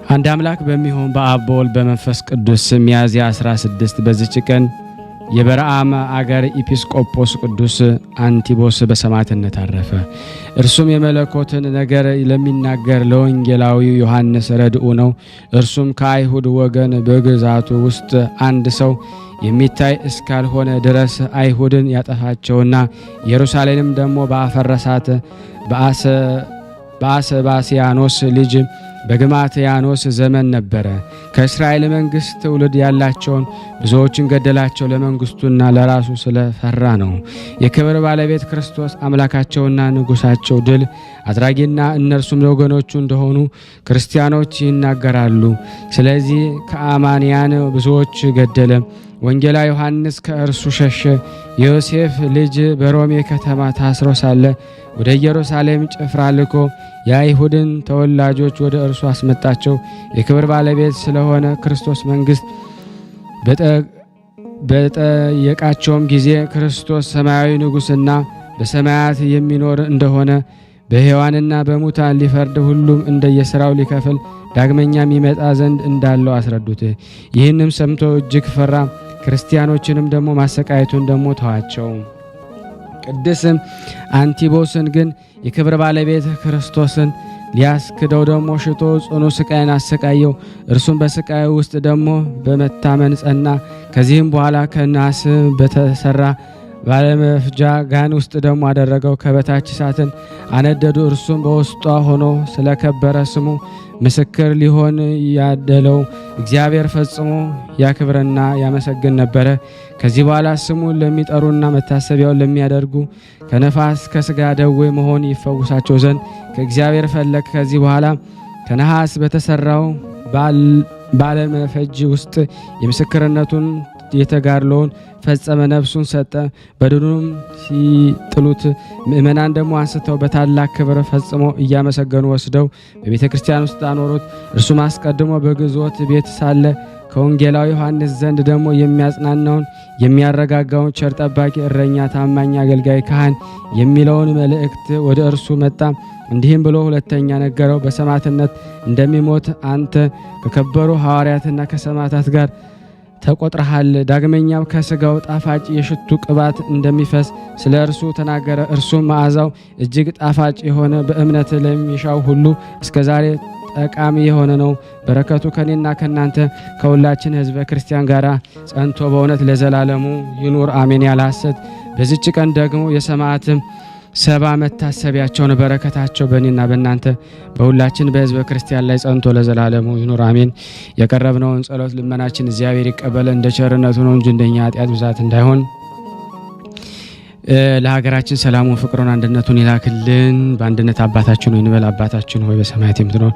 አንድ አምላክ በሚሆን በአብ በወልድ በመንፈስ ቅዱስ ስም ሚያዝያ 16 በዚች ቀን የበረአም አገር ኢጲስቆጶስ ቅዱስ አንቲቦስ በሰማዕትነት አረፈ። እርሱም የመለኮትን ነገር ለሚናገር ለወንጌላዊው ዮሐንስ ረድኡ ነው። እርሱም ከአይሁድ ወገን በግዛቱ ውስጥ አንድ ሰው የሚታይ እስካልሆነ ድረስ አይሁድን ያጠፋቸውና ኢየሩሳሌምም ደግሞ በአፈረሳት በአሰባስያኖስ ልጅ በግማትያኖስ ዘመን ነበረ። ከእስራኤል መንግስት ትውልድ ያላቸውን ብዙዎችን ገደላቸው፣ ለመንግስቱና ለራሱ ስለፈራ ነው። የክብር ባለቤት ክርስቶስ አምላካቸውና ንጉሳቸው ድል አድራጊና እነርሱም ወገኖቹ እንደሆኑ ክርስቲያኖች ይናገራሉ። ስለዚህ ከአማንያን ብዙዎች ገደለ። ወንጌላዊ ዮሐንስ ከእርሱ ሸሸ። የዮሴፍ ልጅ በሮሜ ከተማ ታስሮ ሳለ ወደ ኢየሩሳሌም ጭፍራ ልኮ የአይሁድን ተወላጆች ወደ እርሱ አስመጣቸው። የክብር ባለቤት ስለሆነ ክርስቶስ መንግስት በጠየቃቸውም ጊዜ ክርስቶስ ሰማያዊ ንጉሥና በሰማያት የሚኖር እንደሆነ በሕያዋንና በሙታን ሊፈርድ ሁሉም እንደየሥራው ሊከፍል ዳግመኛም ይመጣ ዘንድ እንዳለው አስረዱት። ይህንም ሰምቶ እጅግ ፈራ። ክርስቲያኖችንም ደግሞ ማሰቃየቱን ደግሞ ተዋቸው። ቅድስም አንቲቦስን ግን የክብር ባለቤት ክርስቶስን ሊያስክደው ደግሞ ሽቶ ጽኑ ስቃይን አሰቃየው። እርሱም በስቃዩ ውስጥ ደግሞ በመታመን ጸና። ከዚህም በኋላ ከናስ በተሰራ ባለመፍጃ ጋን ውስጥ ደግሞ አደረገው። ከበታች እሳትን አነደዱ። እርሱም በውስጧ ሆኖ ስለከበረ ስሙ ምስክር ሊሆን ያደለው እግዚአብሔር ፈጽሞ ያክብርና ያመሰግን ነበረ። ከዚህ በኋላ ስሙን ለሚጠሩና መታሰቢያውን ለሚያደርጉ ከነፋስ ከስጋ ደዌ መሆን ይፈውሳቸው ዘንድ ከእግዚአብሔር ፈለግ። ከዚህ በኋላ ከነሐስ በተሰራው ባለመፈጅ ውስጥ የምስክርነቱን የተጋድሎውን ፈጸመ። ነፍሱን ሰጠ። በድኑም ሲጥሉት ምእመናን ደግሞ አንስተው በታላቅ ክብር ፈጽሞ እያመሰገኑ ወስደው በቤተ ክርስቲያን ውስጥ አኖሩት። እርሱም አስቀድሞ በግዞት ቤት ሳለ ከወንጌላዊ ዮሐንስ ዘንድ ደግሞ የሚያጽናናውን የሚያረጋጋውን ቸር ጠባቂ እረኛ ታማኝ አገልጋይ ካህን የሚለውን መልእክት ወደ እርሱ መጣ። እንዲህም ብሎ ሁለተኛ ነገረው። በሰማዕትነት እንደሚሞት አንተ ከከበሩ ሐዋርያትና ከሰማዕታት ጋር ተቆጥረሃል። ዳግመኛም ከስጋው ጣፋጭ የሽቱ ቅባት እንደሚፈስ ስለ እርሱ ተናገረ። እርሱም መዓዛው እጅግ ጣፋጭ የሆነ በእምነት ለሚሻው ሁሉ እስከዛሬ ጠቃሚ የሆነ ነው። በረከቱ ከኔና ከናንተ ከሁላችን ሕዝበ ክርስቲያን ጋር ጸንቶ በእውነት ለዘላለሙ ይኑር አሜን። ያለ ሐሰት በዚች ቀን ደግሞ የሰማዕት 70 መታሰቢያቸውን በረከታቸው በእኔና በእናንተ በሁላችን በሕዝበ ክርስቲያን ላይ ጸንቶ ለዘላለሙ ይኑር አሜን። የቀረብነውን ጸሎት ልመናችን እግዚአብሔር ይቀበለን እንደ ቸርነቱ ነው እንጂ እንደኛ ኃጢአት ብዛት እንዳይሆን። ለሀገራችን ሰላሙን፣ ፍቅሩን፣ አንድነቱን ይላክልን። በአንድነት አባታችን ሆይ እንበል። አባታችን ሆይ በሰማያት የምትኖር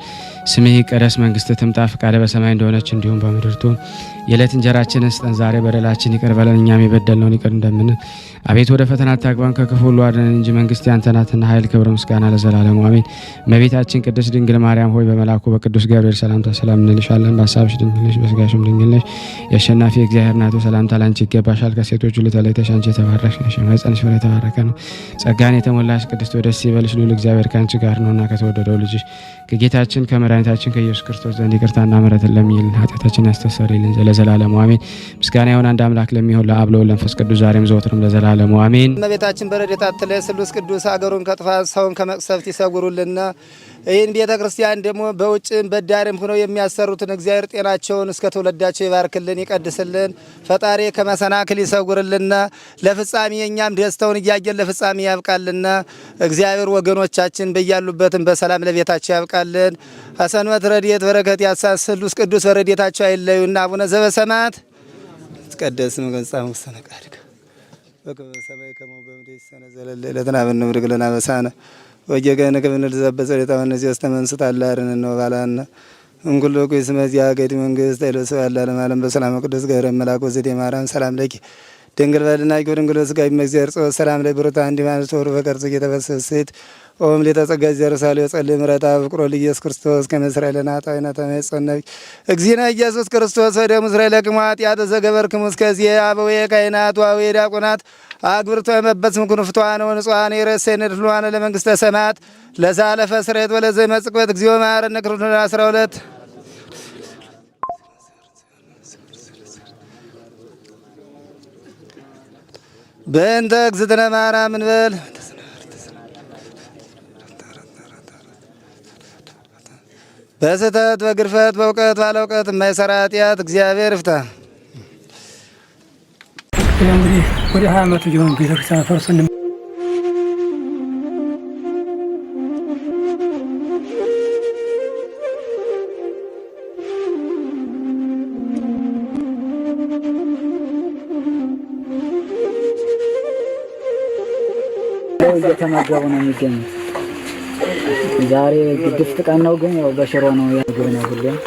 ስምህ ይቀደስ፣ መንግስትህ ትምጣ፣ ፈቃድህ በሰማይ እንደሆነች እንዲሁም በምድር ትሁን። የዕለት እንጀራችንን ስጠን ዛሬ፣ በደላችን ይቅር በለን እኛም የበደልነውን ይቅር እንደምንል። አቤት ወደ ፈተና አታግባን ከክፉ ሁሉ አድነን እንጂ መንግስት ያንተ ናትና ኃይል፣ ክብር፣ ምስጋና ለዘላለሙ አሜን። እመቤታችን ቅድስት ድንግል ማርያም ሆይ በመልአኩ በቅዱስ ገብርኤል ሰላምታ ሰላም እንልሻለን። በሀሳብሽ ድንግል ነሽ፣ በስጋሽም ድንግል ነሽ። የአሸናፊ እግዚአብሔር እናቱ ሰላምታ ላንቺ ይገባሻል። ከሴቶች ሁሉ ተለይተሽ አንቺ የተባረክሽ ነሽ፣ የማኅፀንሽ ፍሬ የተባረከ ነው። ጸጋን የተሞላሽ ቅድስት ሆይ ደስ ይበልሽ፣ ልዑል እግዚአብሔር ከአንቺ ጋር ነውና ከተወደደው ልጅሽ ከጌታችን ከመድኃኒታችን ከኢየሱስ ክርስቶስ ዘንድ ይቅርታና ምሕረትን ለሚል ኃጢአታችን ያስተሰርይልን ለዘላለሙ አሜን። ምስጋና ይሁን አንድ አምላክ ለሚሆን ለአብ ለወልድ ለመንፈስ ቅዱስ ዛሬም ዘወትርም ለዘላለሙ አሜን። እመቤታችን በረድኤታ አትለይ፣ ስሉስ ቅዱስ አገሩን ከጥፋት ሰውን ከመቅሰፍት ይሰውሩልና። ይህን ቤተ ክርስቲያን ደግሞ በውጭም በዳርም ሆነው የሚያሰሩትን እግዚአብሔር ጤናቸውን እስከ ትውልዳቸው ይባርክልን ይቀድስልን። ፈጣሪ ከመሰናክል ይሰውርልና። ለፍጻሜ እኛም ደስታውን እያየን ለፍጻሜ ያብቃልና። እግዚአብሔር ወገኖቻችን በያሉበትም በሰላም ለቤታቸው ያብቃልን። ሰንበት ረድኤት በረከት ያሳስ ስሉስ ቅዱስ በረድኤታቸው አይለዩና። አቡነ ዘበሰማያት ይትቀደስ ስምከ ወይትጸድቅ ውስተ ፈቃድከ በከመ በሰማይ ከማሁ በምድር ሲሳየነ ዘለለ ዕለትነ ሀበነ ወኅድግ ለነ አበሳነ ወጌጋየነ ከመ ንርዛዕ በጸሎተ እምይእዜሰ ተመንሥእ ታላርነ ወባልሐነ እምኩሉ ኩይስ መዚያ ገዲ መንግስት አይለሰ ያላለም ዓለም በሰላም ቅዱስ ገብርኤል መልአክ ወዘዴ ማርያም ሰላም ለኪ ድንግል በድናቂ ድንግል ስጋይ መግዚአብሔር ጾ ሰላም ላይ ብሩታ እንዲማን ተወሩ በቀርጽ የተበሰሰት ኦም ለተጸጋ ዘርሳለ የጸልይ ምረታ ፍቅሮ ለኢየሱስ ክርስቶስ ከመስራኤልና ታይና ተመጸነብ እግዚእነ ኢየሱስ ክርስቶስ ወደ እስራኤል ከማት ያተዘገበርክሙ እስከዚህ አበዌ ካይናት ዋዌ ዲያቆናት አግብርቶ መበጽ ምኩን ፍቷን ወንጿን የረሰነ ድሏን ለመንግስተ ሰማያት ለዛለፈ ስሬት ወለዘ መጽቆት እግዚኦ ማረነ ክርስቶስ 12 በእንተ እግዝእትነ ማርያም እንበል በስህተት በግርፈት በእውቀት ባለ እውቀት የማይሰራ ኃጢአት እግዚአብሔር ይፍታ። እንግዲህ ወደ 20 ዓመቱ ሊሆን ቤተክርስቲያን ፈርሶ እየተመገቡ ነው የሚገኙት። ዛሬ ግድፍት ቀን ነው፣ ግን ያው በሽሮ ነው ያገው ነው ሁሌም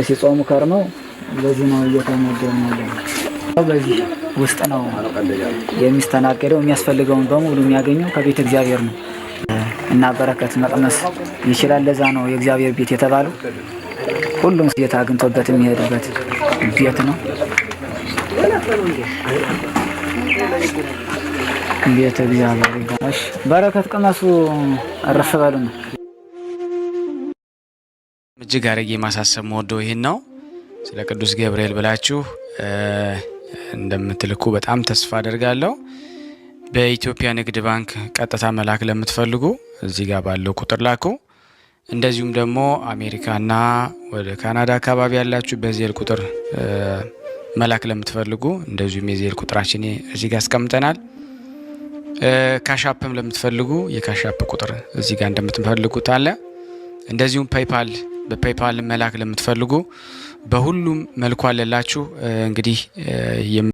ሲጾሙ ከርመው በዚህ ነው እየተመገቡ ነው። በዚህ ውስጥ ነው የሚስተናገደው። የሚያስፈልገውን በሙሉ የሚያገኘው ከቤተ እግዚአብሔር ነው እና በረከት መቅመስ ይችላል። ለዛ ነው የእግዚአብሔር ቤት የተባለው። ሁሉም ጌታ አግኝቶበት የሚሄድበት ቤት ነው። ቤተ እግዚአብሔር ይባላል። በረከት ቅመሱ፣ እረፍ በሉ ነው። እጅግ አድርጌ ማሳሰብ መወደው ይሄን ነው። ስለ ቅዱስ ገብርኤል ብላችሁ እንደምትልኩ በጣም ተስፋ አደርጋለሁ። በኢትዮጵያ ንግድ ባንክ ቀጥታ መላክ ለምትፈልጉ እዚህ ጋር ባለው ቁጥር ላኩ። እንደዚሁም ደግሞ አሜሪካና ወደ ካናዳ አካባቢ ያላችሁ በዜል ቁጥር መላክ ለምትፈልጉ እንደዚሁም የዜል ቁጥራችን እዚህ ጋር አስቀምጠናል። ካሻፕም ለምትፈልጉ የካሻፕ ቁጥር እዚህ ጋር እንደምትፈልጉት አለ። እንደዚሁም በፔይፓል መላክ ለምትፈልጉ በሁሉም መልኩ አለላችሁ። እንግዲህ